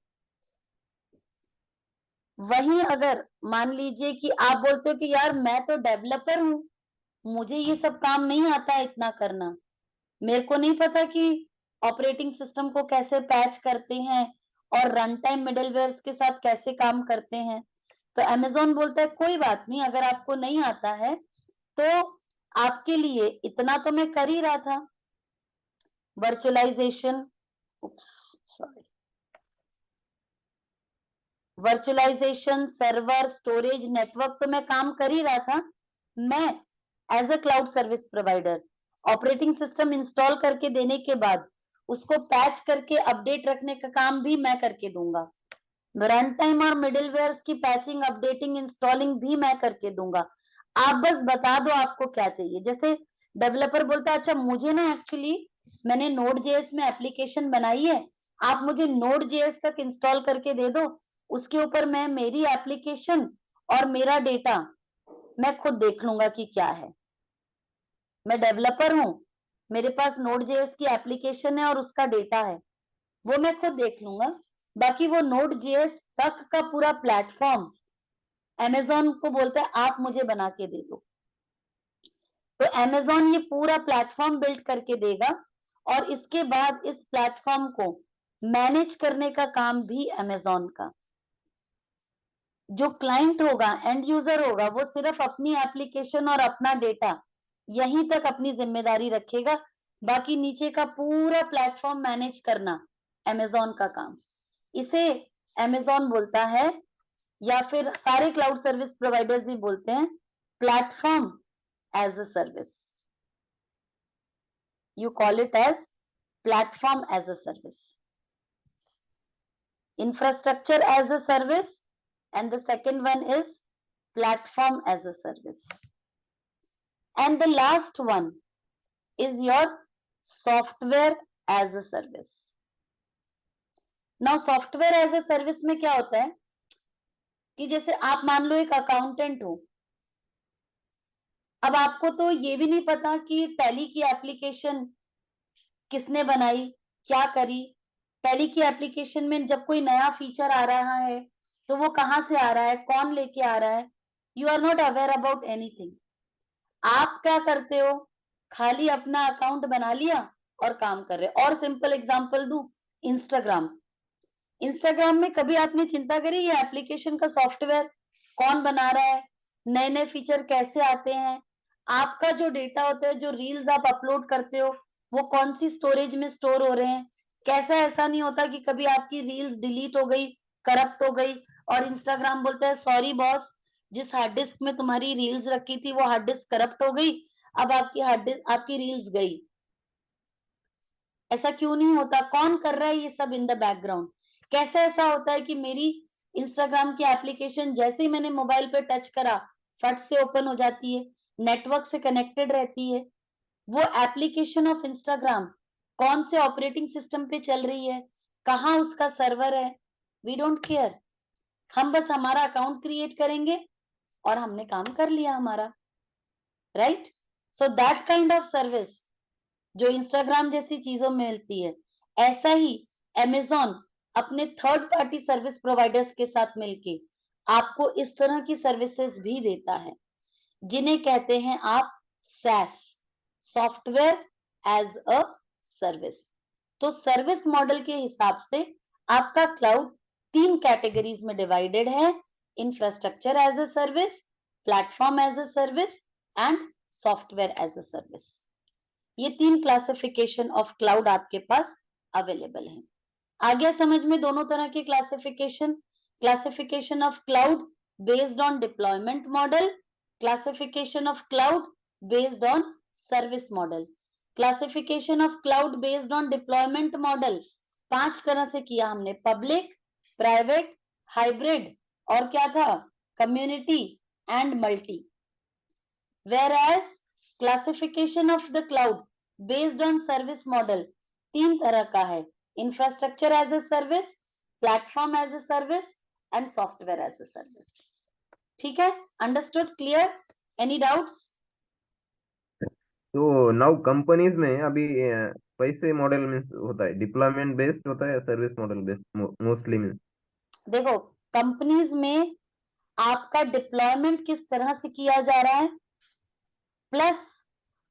वहीं अगर मान लीजिए कि आप बोलते हो कि यार मैं तो डेवलपर हूं, मुझे ये सब काम नहीं आता है इतना करना, मेरे को नहीं पता कि ऑपरेटिंग सिस्टम को कैसे पैच करते हैं और रन टाइम मिडलवेयर के साथ कैसे काम करते हैं, तो अमेज़न बोलता है कोई बात नहीं, अगर आपको नहीं आता है तो आपके लिए इतना तो मैं कर ही रहा था, virtualisation, sorry, virtualisation, server, storage, network तो मैं काम कर ही रहा था। मैं as a cloud service provider operating system install करके देने के बाद उसको पैच करके अपडेट रखने का काम भी मैं करके दूंगा, रन टाइम और मिडिलवेयर की पैचिंग, अपडेटिंग, इंस्टॉलिंग भी मैं करके दूंगा। आप बस बता दो आपको क्या चाहिए। जैसे डेवलपर बोलता है अच्छा मुझे ना एक्चुअली मैंने नोड जेएस में एप्लीकेशन बनाई है, आप मुझे नोड जेएस तक इंस्टॉल करके दे दो, उसके ऊपर मैं मेरी एप्लीकेशन और मेरा डेटा मैं खुद देख लूंगा कि क्या है। मैं डेवलपर हूं, मेरे पास नोड जेएस की एप्लीकेशन है और उसका डेटा है, वो मैं खुद देख लूंगा। बाकी वो नोड जेएस तक का पूरा प्लेटफॉर्म अमेज़न को बोलता है आप मुझे बना के दे दो। तो अमेजोन ये पूरा प्लेटफॉर्म बिल्ड करके देगा और इसके बाद इस प्लेटफॉर्म को मैनेज करने का काम भी अमेजोन का। जो क्लाइंट होगा, एंड यूजर होगा, वो सिर्फ अपनी एप्लीकेशन और अपना डेटा यहीं तक अपनी जिम्मेदारी रखेगा, बाकी नीचे का पूरा प्लेटफॉर्म मैनेज करना अमेजोन का काम। इसे अमेजोन बोलता है, या फिर सारे क्लाउड सर्विस प्रोवाइडर्स ही बोलते हैं, platform as a service. You call it as platform as a service, infrastructure as a service, and the second one is platform as a service, and the last one is your software as a service. Now software as a service में क्या होता है कि जैसे आप मान लो एक accountant हो, अब आपको तो ये भी नहीं पता कि टैली की एप्लीकेशन किसने बनाई, क्या करी। टैली की एप्लीकेशन में जब कोई नया फीचर आ रहा है तो वो कहाँ से आ रहा है, कौन लेके आ रहा है, you are not aware about anything. आप क्या करते हो, खाली अपना अकाउंट बना लिया और काम कर रहे। और सिंपल एग्जांपल दूं, इंस्टाग्राम। इंस्टाग्राम में कभी आपने चिंता करी ये एप्लीकेशन का सॉफ्टवेयर कौन बना रहा है, नए नए फीचर कैसे आते हैं, आपका जो डेटा होता है, जो रील्स आप अपलोड करते हो, वो कौन सी स्टोरेज में स्टोर हो रहे हैं। कैसा ऐसा नहीं होता कि कभी आपकी रील्स डिलीट हो गई, करप्ट हो गई, और इंस्टाग्राम बोलता है सॉरी बॉस, जिस हार्ड डिस्क में तुम्हारी रील्स रखी थी वो हार्ड डिस्क करप्ट हो गई, अब आपकी हार्ड डिस्क, आपकी रील्स गई। ऐसा क्यों नहीं होता, कौन कर रहा है ये सब इन द बैकग्राउंड। कैसे ऐसा होता है कि मेरी इंस्टाग्राम की एप्लीकेशन जैसे ही मैंने मोबाइल पे टच करा फट से ओपन हो जाती है, नेटवर्क से कनेक्टेड रहती है। वो एप्लीकेशन ऑफ इंस्टाग्राम कौन से ऑपरेटिंग सिस्टम पे चल रही है, कहाँ उसका सर्वर है, वी डोंट केयर। हम बस हमारा अकाउंट क्रिएट करेंगे और हमने काम कर लिया हमारा, right. So that kind of service जो इंस्टाग्राम जैसी चीजों में मिलती है, ऐसा ही अमेजोन अपने थर्ड पार्टी सर्विस प्रोवाइडर्स के साथ मिलके आपको इस तरह की सर्विसेज भी देता है, जिन्हें कहते हैं आप SaaS, software as a service. तो सर्विस मॉडल के हिसाब से आपका क्लाउड 3 कैटेगरीज में डिवाइडेड है, infrastructure as a service, platform as a service and software as a service. ये 3 क्लासिफिकेशन ऑफ क्लाउड आपके पास अवेलेबल है। आ गया समझ में दोनों तरह के classification. Classification of cloud based on deployment model, classification of cloud based on service model. Classification of cloud based on deployment model 5 तरह से किया हमने, पब्लिक, प्राइवेट, हाइब्रिड, और क्या था, community and multi. Whereas classification of the cloud based on service model 3 तरह का है, infrastructure as a service, platform as a service and software as a service। ठीक है, understood, clear, any doubts? तो now companies में अभी कैसे model means होता है, डिप्लॉयमेंट बेस्ड होता है या service model based mostly means? देखो, कंपनीज में आपका डिप्लॉयमेंट किस तरह से किया जा रहा है, प्लस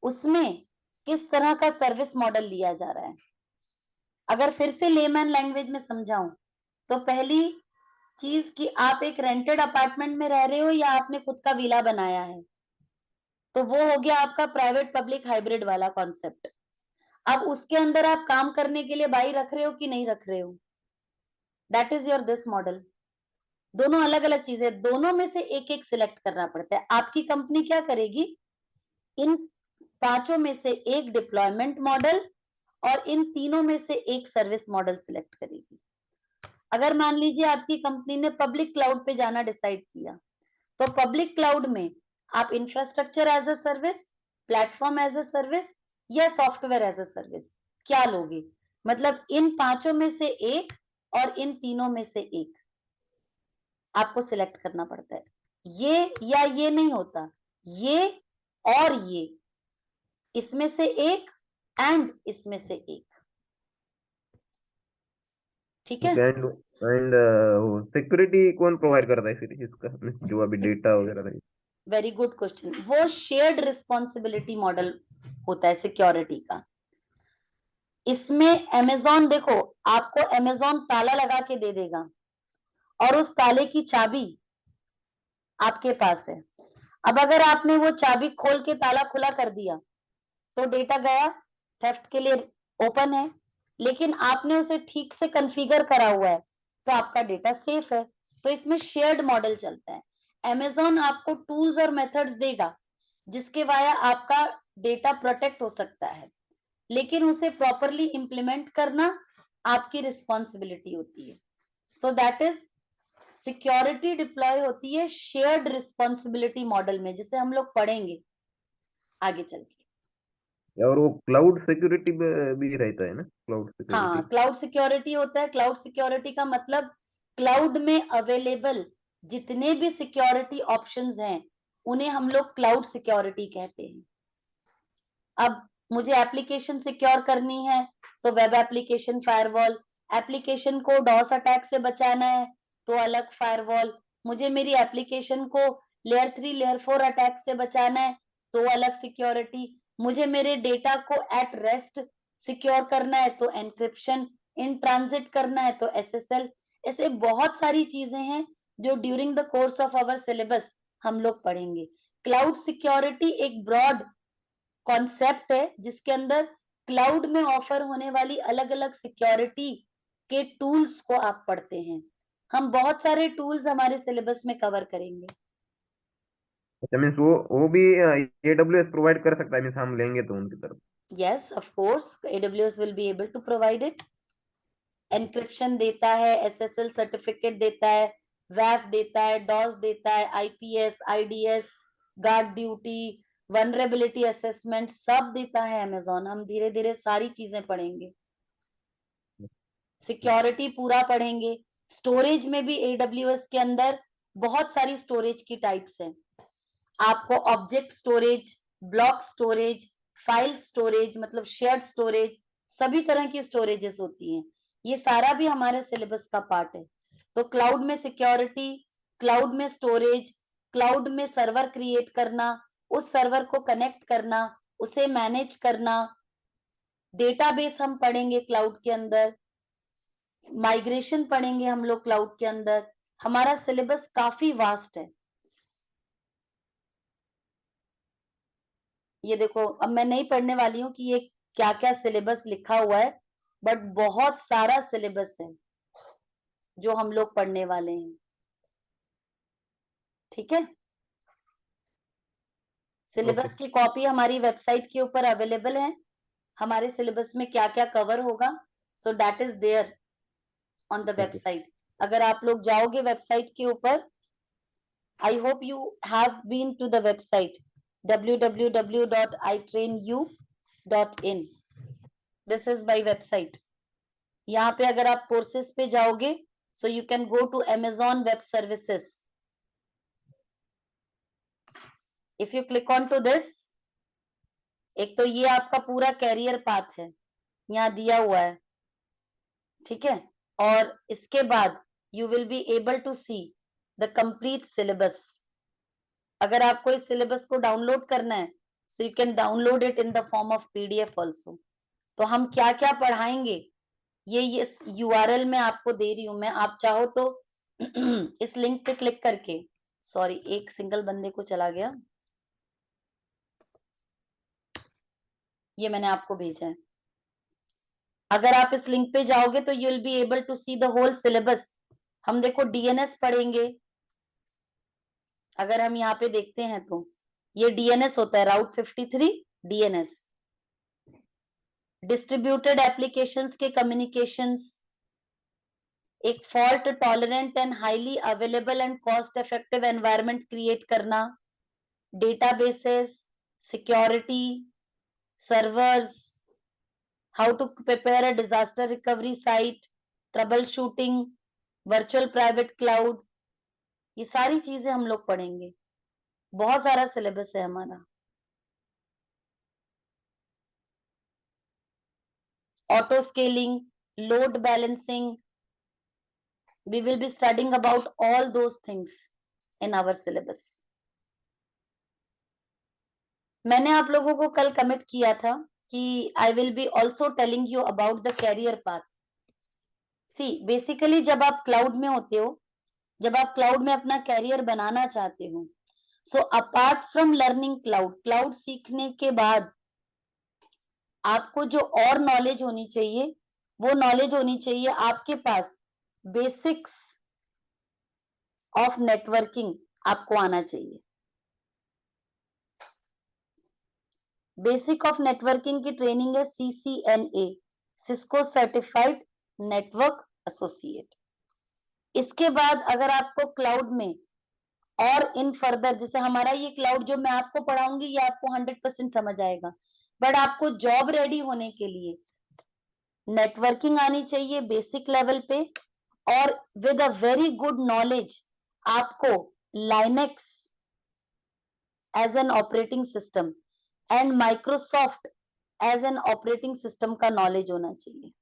उसमें किस तरह का सर्विस मॉडल लिया जा रहा है। अगर फिर से लेमैन लैंग्वेज में समझाऊं तो पहली चीज कि आप एक रेंटेड अपार्टमेंट में रह रहे हो या आपने खुद का विला बनाया है, तो वो हो गया आपका प्राइवेट पब्लिक हाइब्रिड वाला कॉन्सेप्ट। अब उसके अंदर आप काम करने के लिए बाई रख रहे हो कि नहीं रख रहे हो, that is your this model. दोनों अलग अलग चीजें, दोनों में से एक एक सिलेक्ट करना पड़ता है। आपकी कंपनी क्या करेगी, इन 5 में से एक डिप्लॉयमेंट मॉडल और इन तीनों में से एक सर्विस मॉडल सिलेक्ट करेगी। अगर मान लीजिए आपकी कंपनी ने पब्लिक क्लाउड पे जाना डिसाइड किया, तो पब्लिक क्लाउड में आप infrastructure as a service, platform as a service या सॉफ्टवेयर एज अ सर्विस क्या लोगे। मतलब इन 5 में से एक और इन तीनों में से एक आपको सिलेक्ट करना पड़ता है। ये या ये नहीं होता, ये और ये, इसमें से एक एंड इसमें से एक। ठीक है, एंड एंड सिक्योरिटी कौन प्रोवाइड करता है फिर इसका, जो अभी डेटा वगैरह है? Very good question. वो शेयर्ड रिस्पॉन्सिबिलिटी मॉडल होता है सिक्योरिटी का। इसमें अमेजोन, देखो आपको अमेजोन ताला लगा के दे देगा और उस ताले की चाबी आपके पास है। अब अगर आपने वो चाबी खोल के ताला खुला कर दिया तो डेटा गया, थेफ्ट के लिए ओपन है। लेकिन आपने उसे ठीक से कॉन्फ़िगर करा हुआ है तो आपका डेटा सेफ है। तो इसमें शेयर्ड मॉडल चलता है। अमेजोन आपको टूल्स और मेथड्स देगा जिसके वाया आपका डेटा प्रोटेक्ट हो सकता है, लेकिन उसे प्रॉपरली इंप्लीमेंट करना आपकी रिस्पॉन्सिबिलिटी होती है। So that is security deploy होती है शेयर्ड रिस्पॉन्सिबिलिटी मॉडल में, जिसे हम लोग पढ़ेंगे आगे चल के। और वो क्लाउड सिक्योरिटी भी रहता है ना, क्लाउड हाँ, सिक्योरिटी। क्लाउड सिक्योरिटी होता है। क्लाउड सिक्योरिटी का मतलब क्लाउड में अवेलेबल जितने भी सिक्योरिटी ऑप्शंस हैं उन्हें हम लोग क्लाउड सिक्योरिटी कहते हैं। अब मुझे एप्लीकेशन सिक्योर करनी है तो वेब एप्लीकेशन फायरवॉल, एप्लीकेशन को डॉस अटैक से बचाना है तो अलग फायरवॉल, मुझे मेरी एप्लीकेशन को लेयर 3 लेयर 4 अटैक से बचाना है तो अलग सिक्योरिटी, मुझे मेरे डेटा को एट रेस्ट सिक्योर करना है तो एनक्रिप्शन, इन ट्रांजिट करना है तो एसएसएल। ऐसे बहुत सारी चीजें हैं जो during the course of our syllabus हम लोग पढ़ेंगे। क्लाउड सिक्योरिटी एक ब्रॉड कॉन्सेप्ट है जिसके अंदर क्लाउड में ऑफर होने वाली अलग अलग सिक्योरिटी के टूल्स को आप पढ़ते हैं। हम बहुत सारे टूल्स हमारे सिलेबस में कवर करेंगे। अच्छा, मीन्स वो भी AWS प्रोवाइड कर सकता है, मीन्स हम लेंगे तो उनकी तरफ। Yes of course, AWS will be able to provide it. Encryption देता है, एसएसएल सर्टिफिकेट देता है, वैफ देता है, डॉस देता है, IPS, IDs, guard duty, vulnerability assessment सब देता है अमेजोन। हम धीरे धीरे सारी चीजें पढ़ेंगे, सिक्योरिटी पूरा पढ़ेंगे। स्टोरेज में भी एडब्ल्यूएस के अंदर बहुत सारी स्टोरेज की टाइप्स हैं। आपको object storage, block storage, file storage मतलब शेयर्ड स्टोरेज, सभी तरह की स्टोरेजेस होती हैं। ये सारा भी हमारे सिलेबस का पार्ट है। तो क्लाउड में सिक्योरिटी, क्लाउड में स्टोरेज, क्लाउड में सर्वर क्रिएट करना, उस सर्वर को कनेक्ट करना, उसे मैनेज करना, डेटाबेस हम पढ़ेंगे क्लाउड के अंदर, माइग्रेशन पढ़ेंगे हम लोग क्लाउड के अंदर। हमारा सिलेबस काफी वास्ट है। ये देखो, अब मैं नहीं पढ़ने वाली हूँ कि ये क्या क्या सिलेबस लिखा हुआ है, बट बहुत सारा सिलेबस है जो हम लोग पढ़ने वाले हैं। ठीक है, ओके। सिलेबस की कॉपी हमारी वेबसाइट के ऊपर अवेलेबल है। हमारे सिलेबस में क्या क्या कवर होगा, so that is there on the okay. Website. अगर आप लोग जाओगे वेबसाइट के ऊपर, I hope you have been to the website www.itrainu.in। This is my website. यहाँ पे अगर आप कोर्सेज पे जाओगे, so you can go to Amazon web services. If you click on to this, एक तो ये आपका पूरा कैरियर पाथ है, यहाँ दिया हुआ है। ठीक है, और इसके बाद you will be able to see the complete syllabus. अगर आपको इस सिलेबस को डाउनलोड करना है, so you can download it in the form of PDF also. तो हम क्या क्या पढ़ाएंगे ये URL में आपको दे रही हूं मैं, आप चाहो तो इस लिंक पे क्लिक करके, सॉरी एक सिंगल बंदे को चला गया, ये मैंने आपको भेजा है। अगर आप इस लिंक पे जाओगे तो you will be able to see the whole syllabus. हम देखो DNS पढ़ेंगे। अगर हम यहाँ पे देखते हैं तो ये DNS होता है, राउट 53 DNS, डिस्ट्रीब्यूटेड एप्लीकेशंस के कम्युनिकेशंस, एक fault tolerant and highly available and cost effective environment create करना, databases, security, servers, how to prepare a disaster recovery site, troubleshooting, virtual private cloud, ये सारी चीजें हम लोग पढ़ेंगे। बहुत सारा सिलेबस है हमारा। Auto scaling, load balancing, we will be studying about all those things in our syllabus. मैंने आप लोगों को कल कमिट किया था कि I will be also telling you about the career path. See basically जब आप क्लाउड में होते हो, जब आप क्लाउड में अपना कैरियर बनाना चाहते हो, so apart from learning cloud, cloud सीखने के बाद आपको जो और नॉलेज होनी चाहिए, वो नॉलेज होनी चाहिए आपके पास बेसिक्स ऑफ नेटवर्किंग आपको आना चाहिए। बेसिक ऑफ नेटवर्किंग की ट्रेनिंग है CCNA, Cisco certified network associate. इसके बाद अगर आपको क्लाउड में और इन फर्दर, जैसे हमारा ये क्लाउड जो मैं आपको पढ़ाऊंगी ये आपको 100% समझ आएगा, बट आपको जॉब रेडी होने के लिए नेटवर्किंग आनी चाहिए बेसिक लेवल पे, और with a very good knowledge आपको Linux as an operating system and Microsoft as an operating system का नॉलेज होना चाहिए।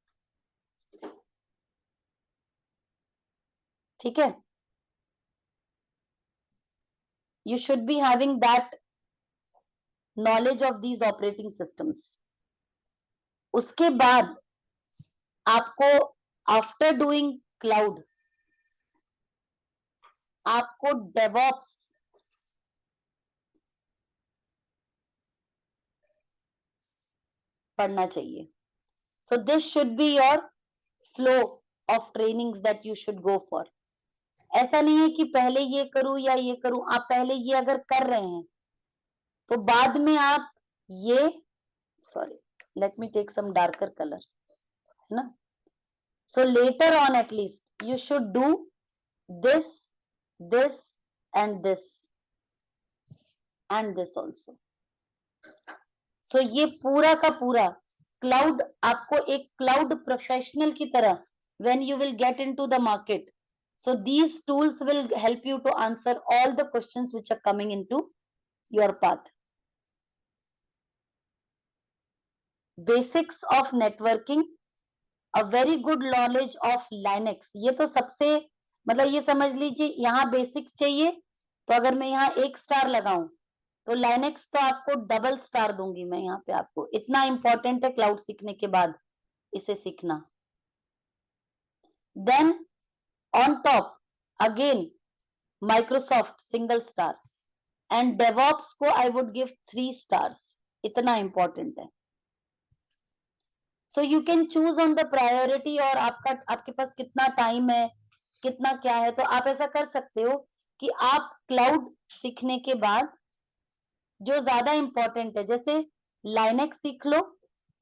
ठीक है, you should be having that knowledge of these operating systems. उसके बाद आपको आफ्टर डूइंग क्लाउड आपको डेवऑप्स पढ़ना चाहिए। So this should be your flow of trainings that you should go for. ऐसा नहीं है कि पहले ये करूं या ये करूं, आप पहले ये अगर कर रहे हैं तो बाद में आप ये, sorry let me take some darker colour, है ना। So later on at least you should do this, this and this and this also. So ये पूरा का पूरा क्लाउड आपको एक क्लाउड प्रोफेशनल की तरह when you will get into the market, so these tools will help you to answer all the questions which are coming into your path. Basics of networking, a very good knowledge of Linux, ये तो सबसे, मतलब ये समझ लीजिए यहाँ basics चाहिए तो अगर मैं यहाँ 1 स्टार लगाऊं तो लाइनेक्स तो आपको डबल स्टार दूंगी मैं यहाँ पे आपको, इतना इंपॉर्टेंट है क्लाउड सीखने के बाद इसे सीखना। Then on top again Microsoft single star and DevOps को आई वुड गिव 3 स्टार्स, इतना इंपॉर्टेंट है। So you can choose on the priority, और आपके पास कितना टाइम है, कितना क्या है, तो आप ऐसा कर सकते हो कि आप क्लाउड सीखने के बाद जो ज्यादा इंपॉर्टेंट है, जैसे लाइनेक्स सीख लो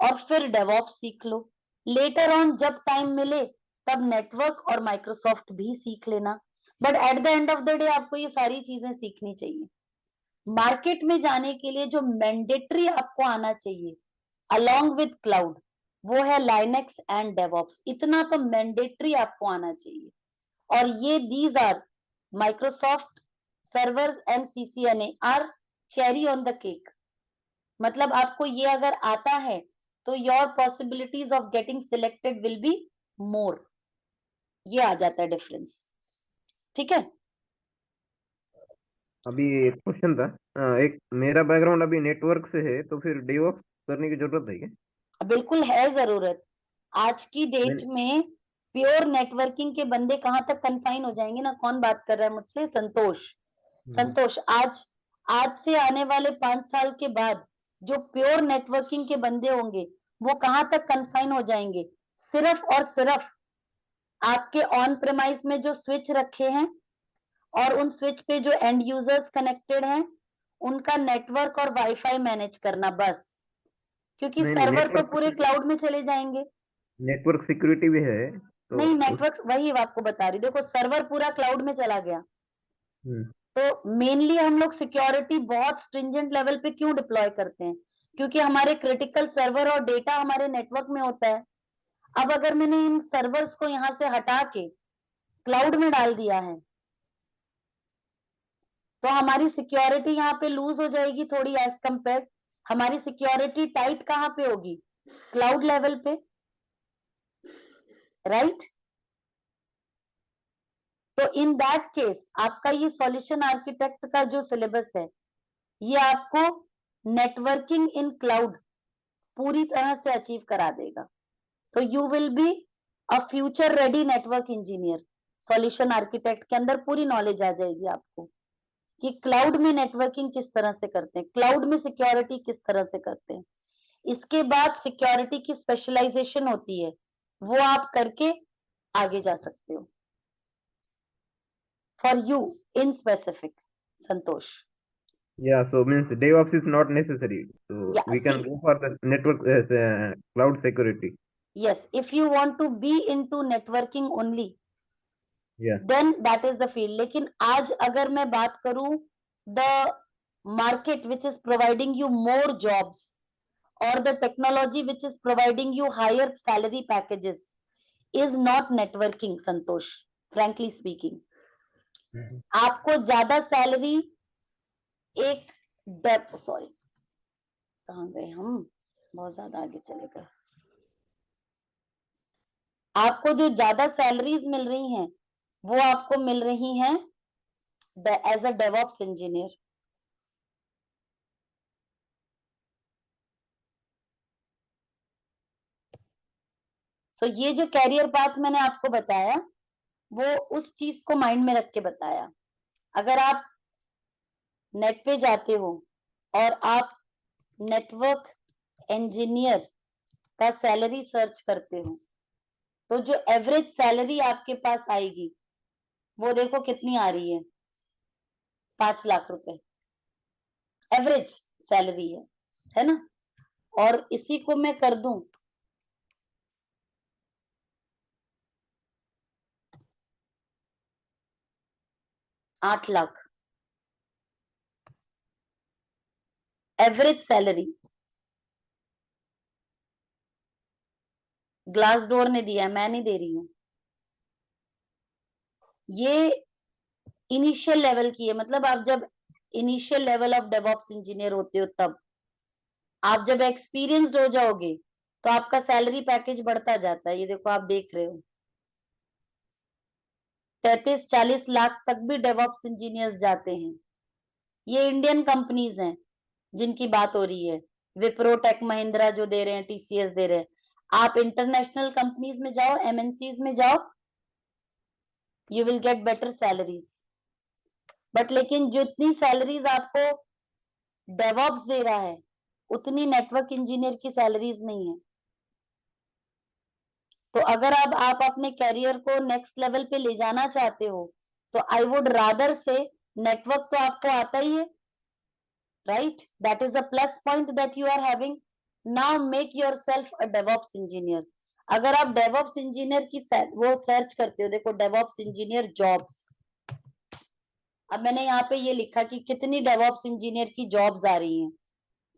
और फिर डेवऑप्स सीख लो, लेटर ऑन जब टाइम मिले तब नेटवर्क और माइक्रोसॉफ्ट भी सीख लेना, but at the end of the day आपको ये सारी चीजें सीखनी चाहिए। मार्केट में जाने के लिए जो मैंडेटरी आपको आना चाहिए अलोंग विद क्लाउड, वो है लाइनेक्स एंड डेवऑप्स, इतना तो मैंडेटरी आपको आना चाहिए। और ये these are Microsoft servers and CCNA are cherry on the cake, मतलब आपको ये अगर आता है तो your possibilities of getting selected will be more, ये आ जाता है डिफरेंस। ठीक है, अभी एक क्वेश्चन था, एक मेरा बैकग्राउंड अभी नेटवर्क से है, तो फिर डेवऑप्स करने की जरूरत है क्या? बिल्कुल है जरूरत। आज की डेट मैंने में प्योर नेटवर्किंग के बंदे कहां तक कन्फाइन हो जाएंगे ना, कौन बात कर रहा है मुझसे, संतोष। हम्म, संतोष, आज आज से आने वाले 5 साल के बाद जो प्योर नेटवर्किंग के बंदे होंगे वो कहां तक कन्फाइन हो जाएंगे, सिर्फ और सिर्फ आपके ऑन प्रेमाइस में जो स्विच रखे हैं और उन स्विच पे जो एंड यूजर्स कनेक्टेड हैं उनका नेटवर्क और वाईफाई मैनेज करना, बस। क्योंकि नहीं नहीं, सर्वर तो पूरे क्लाउड में चले जाएंगे। नेटवर्क सिक्योरिटी भी है तो नहीं, उस नेटवर्क वही आपको बता रही हूँ, देखो सर्वर पूरा क्लाउड में चला गया हम्म, तो मेनली हम लोग सिक्योरिटी बहुत स्ट्रिंजेंट लेवल पे क्यों डिप्लॉय करते हैं, क्योंकि हमारे क्रिटिकल सर्वर और डेटा हमारे नेटवर्क में होता है। अब अगर मैंने इन सर्वर्स को यहाँ से हटा के क्लाउड में डाल दिया है तो हमारी सिक्योरिटी यहाँ पे लूज हो जाएगी थोड़ी एज कंपेयर। हमारी सिक्योरिटी टाइट कहाँ पे होगी, क्लाउड लेवल पे, राइट। तो इन दैट केस आपका ये सॉल्यूशन आर्किटेक्ट का जो सिलेबस है ये आपको नेटवर्किंग इन क्लाउड पूरी तरह से अचीव करा देगा। तो you will be a future ready network engineer. Solution architect के अंदर पूरी नॉलेज आ जाएगी आपको कि क्लाउड में नेटवर्किंग किस तरह से करते हैं, क्लाउड में सिक्योरिटी किस तरह से करते हैं। इसके बाद सिक्योरिटी की स्पेशलाइजेशन होती है, वो आप करके आगे जा सकते हो। For you in specific, Santosh. Yeah, so means DevOps is not necessary. So या we can see, go for the network cloud security. yes, if you want to be into networking only, Yeah. then that is the field। लेकिन आज अगर मैं बात करूं, the market which is providing you more jobs or the technology which is providing you higher salary packages is not networking, Santosh, frankly speaking। आपको ज्यादा salary एक sorry, कहाँ गए हम, बहुत ज्यादा आगे चले गए। आपको जो ज्यादा सैलरीज मिल रही हैं वो आपको मिल रही हैं एज अ डेवऑप्स इंजीनियर। सो ये जो कैरियर पाथ मैंने आपको बताया वो उस चीज को माइंड में रख के बताया। अगर आप नेट पे जाते हो और आप नेटवर्क इंजीनियर का सैलरी सर्च करते हो तो जो एवरेज सैलरी आपके पास आएगी वो देखो कितनी आ रही है, 5 लाख रुपए एवरेज सैलरी है ना। और इसी को मैं कर दूं 8 lakh average salary, glass door ने दिया है, मैं नहीं दे रही हूं। ये इनिशियल लेवल की है, मतलब आप जब initial level of DevOps engineer होते हो तब। आप जब एक्सपीरियंस्ड हो जाओगे तो आपका सैलरी पैकेज बढ़ता जाता है। ये देखो आप देख रहे हो 33-40 लाख तक भी डेवऑप्स इंजीनियर्स जाते हैं। ये इंडियन कंपनीज हैं जिनकी बात हो रही है, विप्रो, टेक महिंद्रा जो दे रहे हैं, टीसीएस दे रहे हैं। आप इंटरनेशनल कंपनीज में जाओ, एमएनसीज में जाओ, you will get better salaries. But लेकिन जितनी सैलरीज आपको डेवऑप्स दे रहा है उतनी नेटवर्क इंजीनियर की सैलरीज नहीं है। तो अगर अब आप अपने कैरियर को नेक्स्ट लेवल पे ले जाना चाहते हो तो I would rather say, network तो आपको आता ही है, right, that is the plus point that you are having. Now make yourself a DevOps engineer. अगर आप डेवऑप्स इंजीनियर की वो सर्च करते हो, देखो डेवऑप्स इंजीनियर जॉब्स, अब मैंने यहाँ पे ये लिखा कि कितनी डेवऑप्स इंजीनियर की जॉब्स आ रही हैं,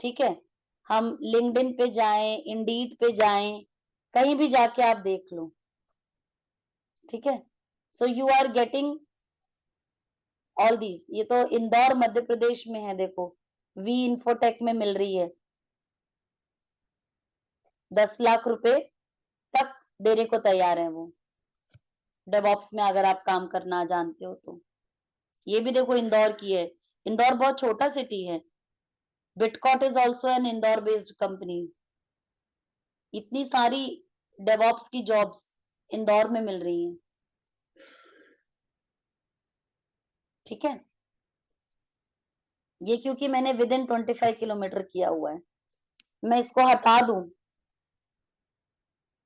ठीक है। हम लिंक्डइन पे जाएं, इंडीड पे जाएं, कहीं भी जाके आप देख लो, ठीक है। So you are getting all these. ये तो इंदौर मध्य प्रदेश में है, देखो वी इंफोटेक में मिल रही है 10 लाख रुपए तक देने को तैयार है वो, डेवऑप्स में अगर आप काम करना जानते हो तो। ये भी देखो इंदौर की है, इंदौर बहुत छोटा सिटी है। Bitcot is also an Indore based company. इतनी सारी डेवऑप्स की जॉब्स इंदौर में मिल रही हैं, ठीक है। ये क्योंकि मैंने विद इन 25 किलोमीटर किया हुआ है। मैं इसको हटा दूं,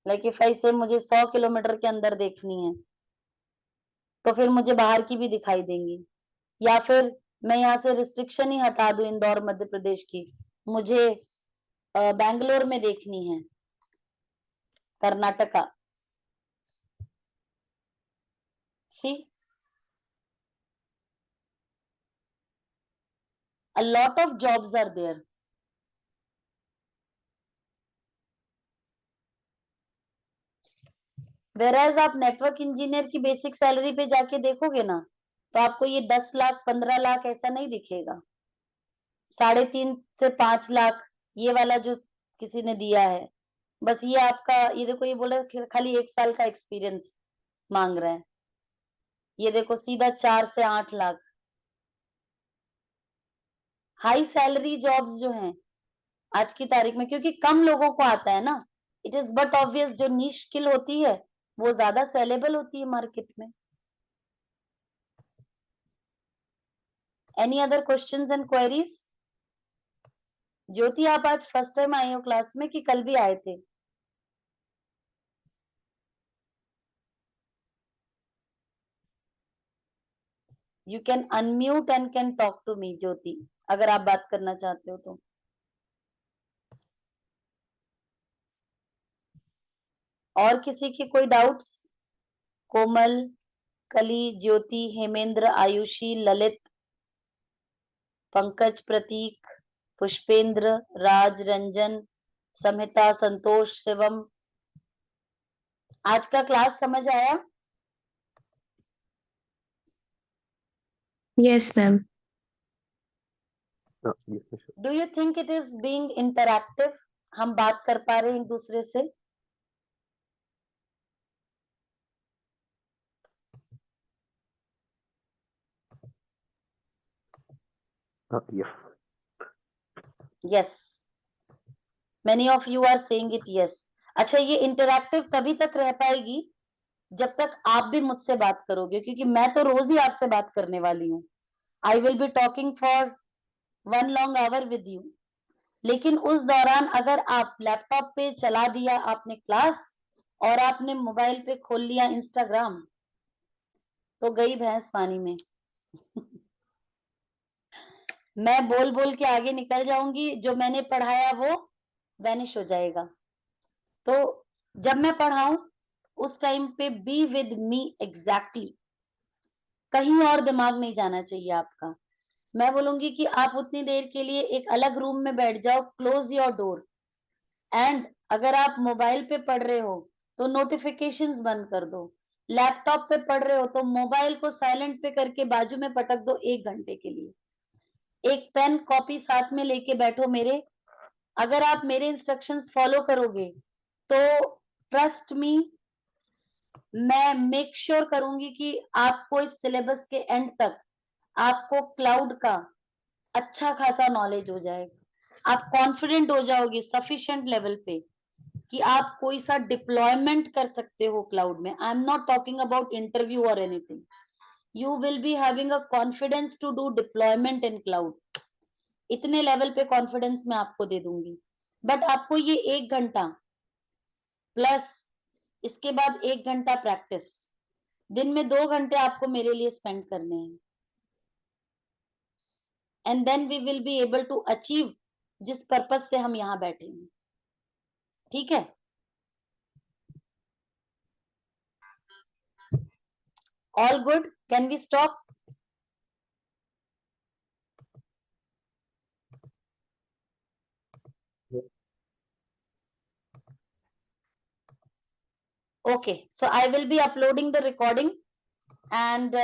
लाइक इफ आई से मुझे 100 किलोमीटर के अंदर देखनी है तो फिर मुझे बाहर की भी दिखाई देंगी। या फिर मैं यहाँ से रिस्ट्रिक्शन ही हटा दूं इंदौर मध्य प्रदेश की, मुझे बैंगलोर में देखनी है, कर्नाटका। सी, a lot of jobs are there। वेराज आप नेटवर्क इंजीनियर की बेसिक सैलरी पे जाके देखोगे ना तो आपको ये 10 लाख 15 लाख ऐसा नहीं दिखेगा। 3.5 से 5 लाख ये वाला जो किसी ने दिया है, बस ये आपका, ये देखो ये बोला खाली 1 साल का एक्सपीरियंस मांग रहा है। ये देखो सीधा 4 से 8 लाख। हाई सैलरी जॉब्स जो हैं आज की तारीख में, क्योंकि कम लोगों को आता है ना, इट इज बट ऑब्वियस जो नीश स्किल होती है वो ज्यादा सेलेबल होती है मार्केट में। Any other questions and queries? Jyoti, आप आज फर्स्ट टाइम आई हो क्लास में कि कल भी आए थे? You can unmute and can talk to me Jyoti, अगर आप बात करना चाहते हो तो। और किसी के कोई डाउट्स? कोमल, कली, ज्योति, हेमेंद्र, आयुषी, ललित, पंकज, प्रतीक, पुष्पेंद्र, राज, रंजन, संहिता, संतोष, शिवम, आज का क्लास समझ आया? Yes, ma'am. Yes, do you think it is being interactive? हम बात कर पा रहे हैं एक दूसरे से? yes. Yes, many of you are saying it yes. अच्छा, ये इंटरैक्टिव तभी तक रह पाएगी जब तक आप भी मुझसे बात करोगे, क्योंकि मैं तो रोज ही आपसे बात करने वाली हूँ। I will be talking for 1 long hour with you. लेकिन उस दौरान अगर आप लैपटॉप पे चला दिया आपने क्लास और आपने मोबाइल पे खोल लिया इंस्टाग्राम, तो गई भैंस पानी में। मैं बोल बोल के आगे निकल जाऊंगी, जो मैंने पढ़ाया वो वैनिश हो जाएगा। तो जब मैं पढ़ाऊं उस टाइम पे बी विद मी एग्जैक्टली, कहीं और दिमाग नहीं जाना चाहिए आपका। मैं बोलूंगी कि आप उतनी देर के लिए एक अलग रूम में बैठ जाओ, क्लोज योर डोर, एंड अगर आप मोबाइल पे पढ़ रहे हो तो नोटिफिकेशंस बंद कर दो। लैपटॉप पे पढ़ रहे हो तो मोबाइल को साइलेंट पे करके बाजू में पटक दो 1 घंटे के लिए। एक पेन कॉपी साथ में लेके बैठो मेरे। अगर आप मेरे इंस्ट्रक्शंस फॉलो करोगे तो ट्रस्ट मी, मैं मेक श्योर करूंगी कि आपको इस सिलेबस के एंड तक आपको क्लाउड का अच्छा खासा नॉलेज हो जाएगा। आप कॉन्फिडेंट हो जाओगे सफिशिएंट लेवल पे कि आप कोई सा डिप्लॉयमेंट कर सकते हो क्लाउड में। I am not talking about interview और anything. You will be having a confidence to do deployment in cloud. इतने लेवल पे कॉन्फिडेंस मैं आपको दे दूंगी। बट आपको ये 1 घंटा प्लस इसके बाद 1 घंटा प्रैक्टिस, दिन में 2 घंटे आपको मेरे लिए स्पेंड करने हैं, and then we will be able to achieve जिस पर्पस से हम यहाँ बैठे हैं। ठीक है? All good? Can we stop? Okay, so I will be uploading the recording, and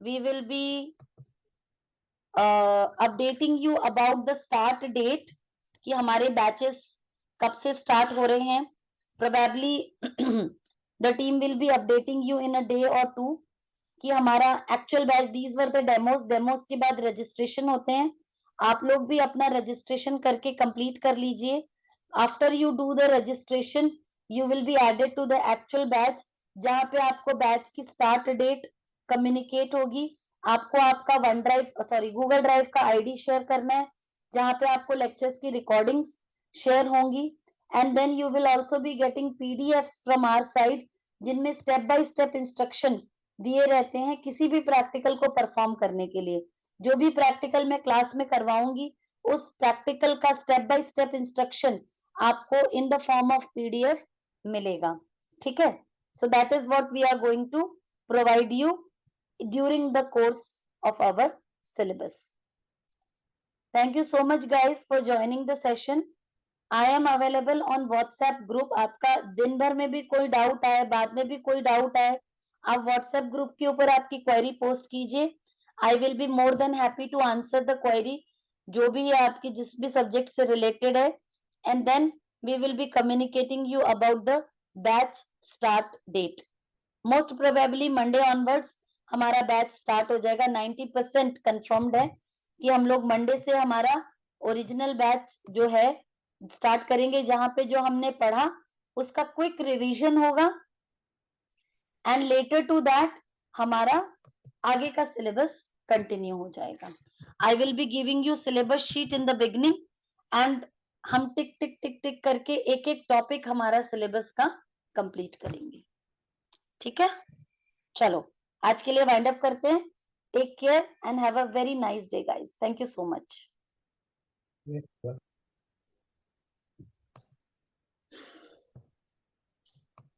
we will be updating you about the start date कि हमारे batches कब से start हो रहे हैं। Probably the team will be updating you in a day or two कि हमारा actual batch, these were the demos के बाद registration होते हैं। आप लोग भी अपना registration करके complete कर लीजिए। After you do the registration, you will be added to the actual batch, जहाँ पे आपको batch की start date communicate होगी। आपको आपका गूगल ड्राइव का आईडी शेयर करना है, जहाँ पे आपको लेक्चर्स की रिकॉर्डिंग्स शेयर होंगी, and then you will also be getting PDFs from our side, जिनमें स्टेप बाय स्टेप इंस्ट्रक्शन दिए रहते हैं किसी भी प्रैक्टिकल को परफॉर्म करने के लिए। जो भी प्रैक्टिकल मैं क्लास में करवाऊंगी उस प्रैक्टिकल का स्टेप बाय स्टेप इंस्ट्रक्शन आपको in the form of PDF मिलेगा। ठीक है? So that is what we are going to provide you during the course of our syllabus. Thank you so much guys for joining the session. I am available on WhatsApp group. आपका दिन भर में भी कोई doubt आए, बाद में भी कोई डाउट आए, आप WhatsApp ग्रुप के ऊपर आपकी क्वेरी पोस्ट कीजिए। I will be more than happy to answer the query, जो भी है आपकी जिस भी सब्जेक्ट से रिलेटेड है, and then we will be communicating you about the batch start date. Most probably Monday onwards हमारा बैच स्टार्ट हो जाएगा। 90% कंफर्म्ड है कि हम लोग मंडे से हमारा ओरिजिनल बैच जो है स्टार्ट करेंगे, जहां पे जो हमने पढ़ा उसका क्विक रिवीजन होगा एंड लेटर टू दैट हमारा आगे का सिलेबस कंटिन्यू हो जाएगा। आई will be giving you syllabus sheet in the beginning and हम टिक टिक टिक टिक करके एक एक टॉपिक हमारा सिलेबस का कंप्लीट करेंगे। ठीक है, चलो आज के लिए वाइंड अप करते हैं। Take care and have a very nice day guys. Thank you so much. Yes, sir.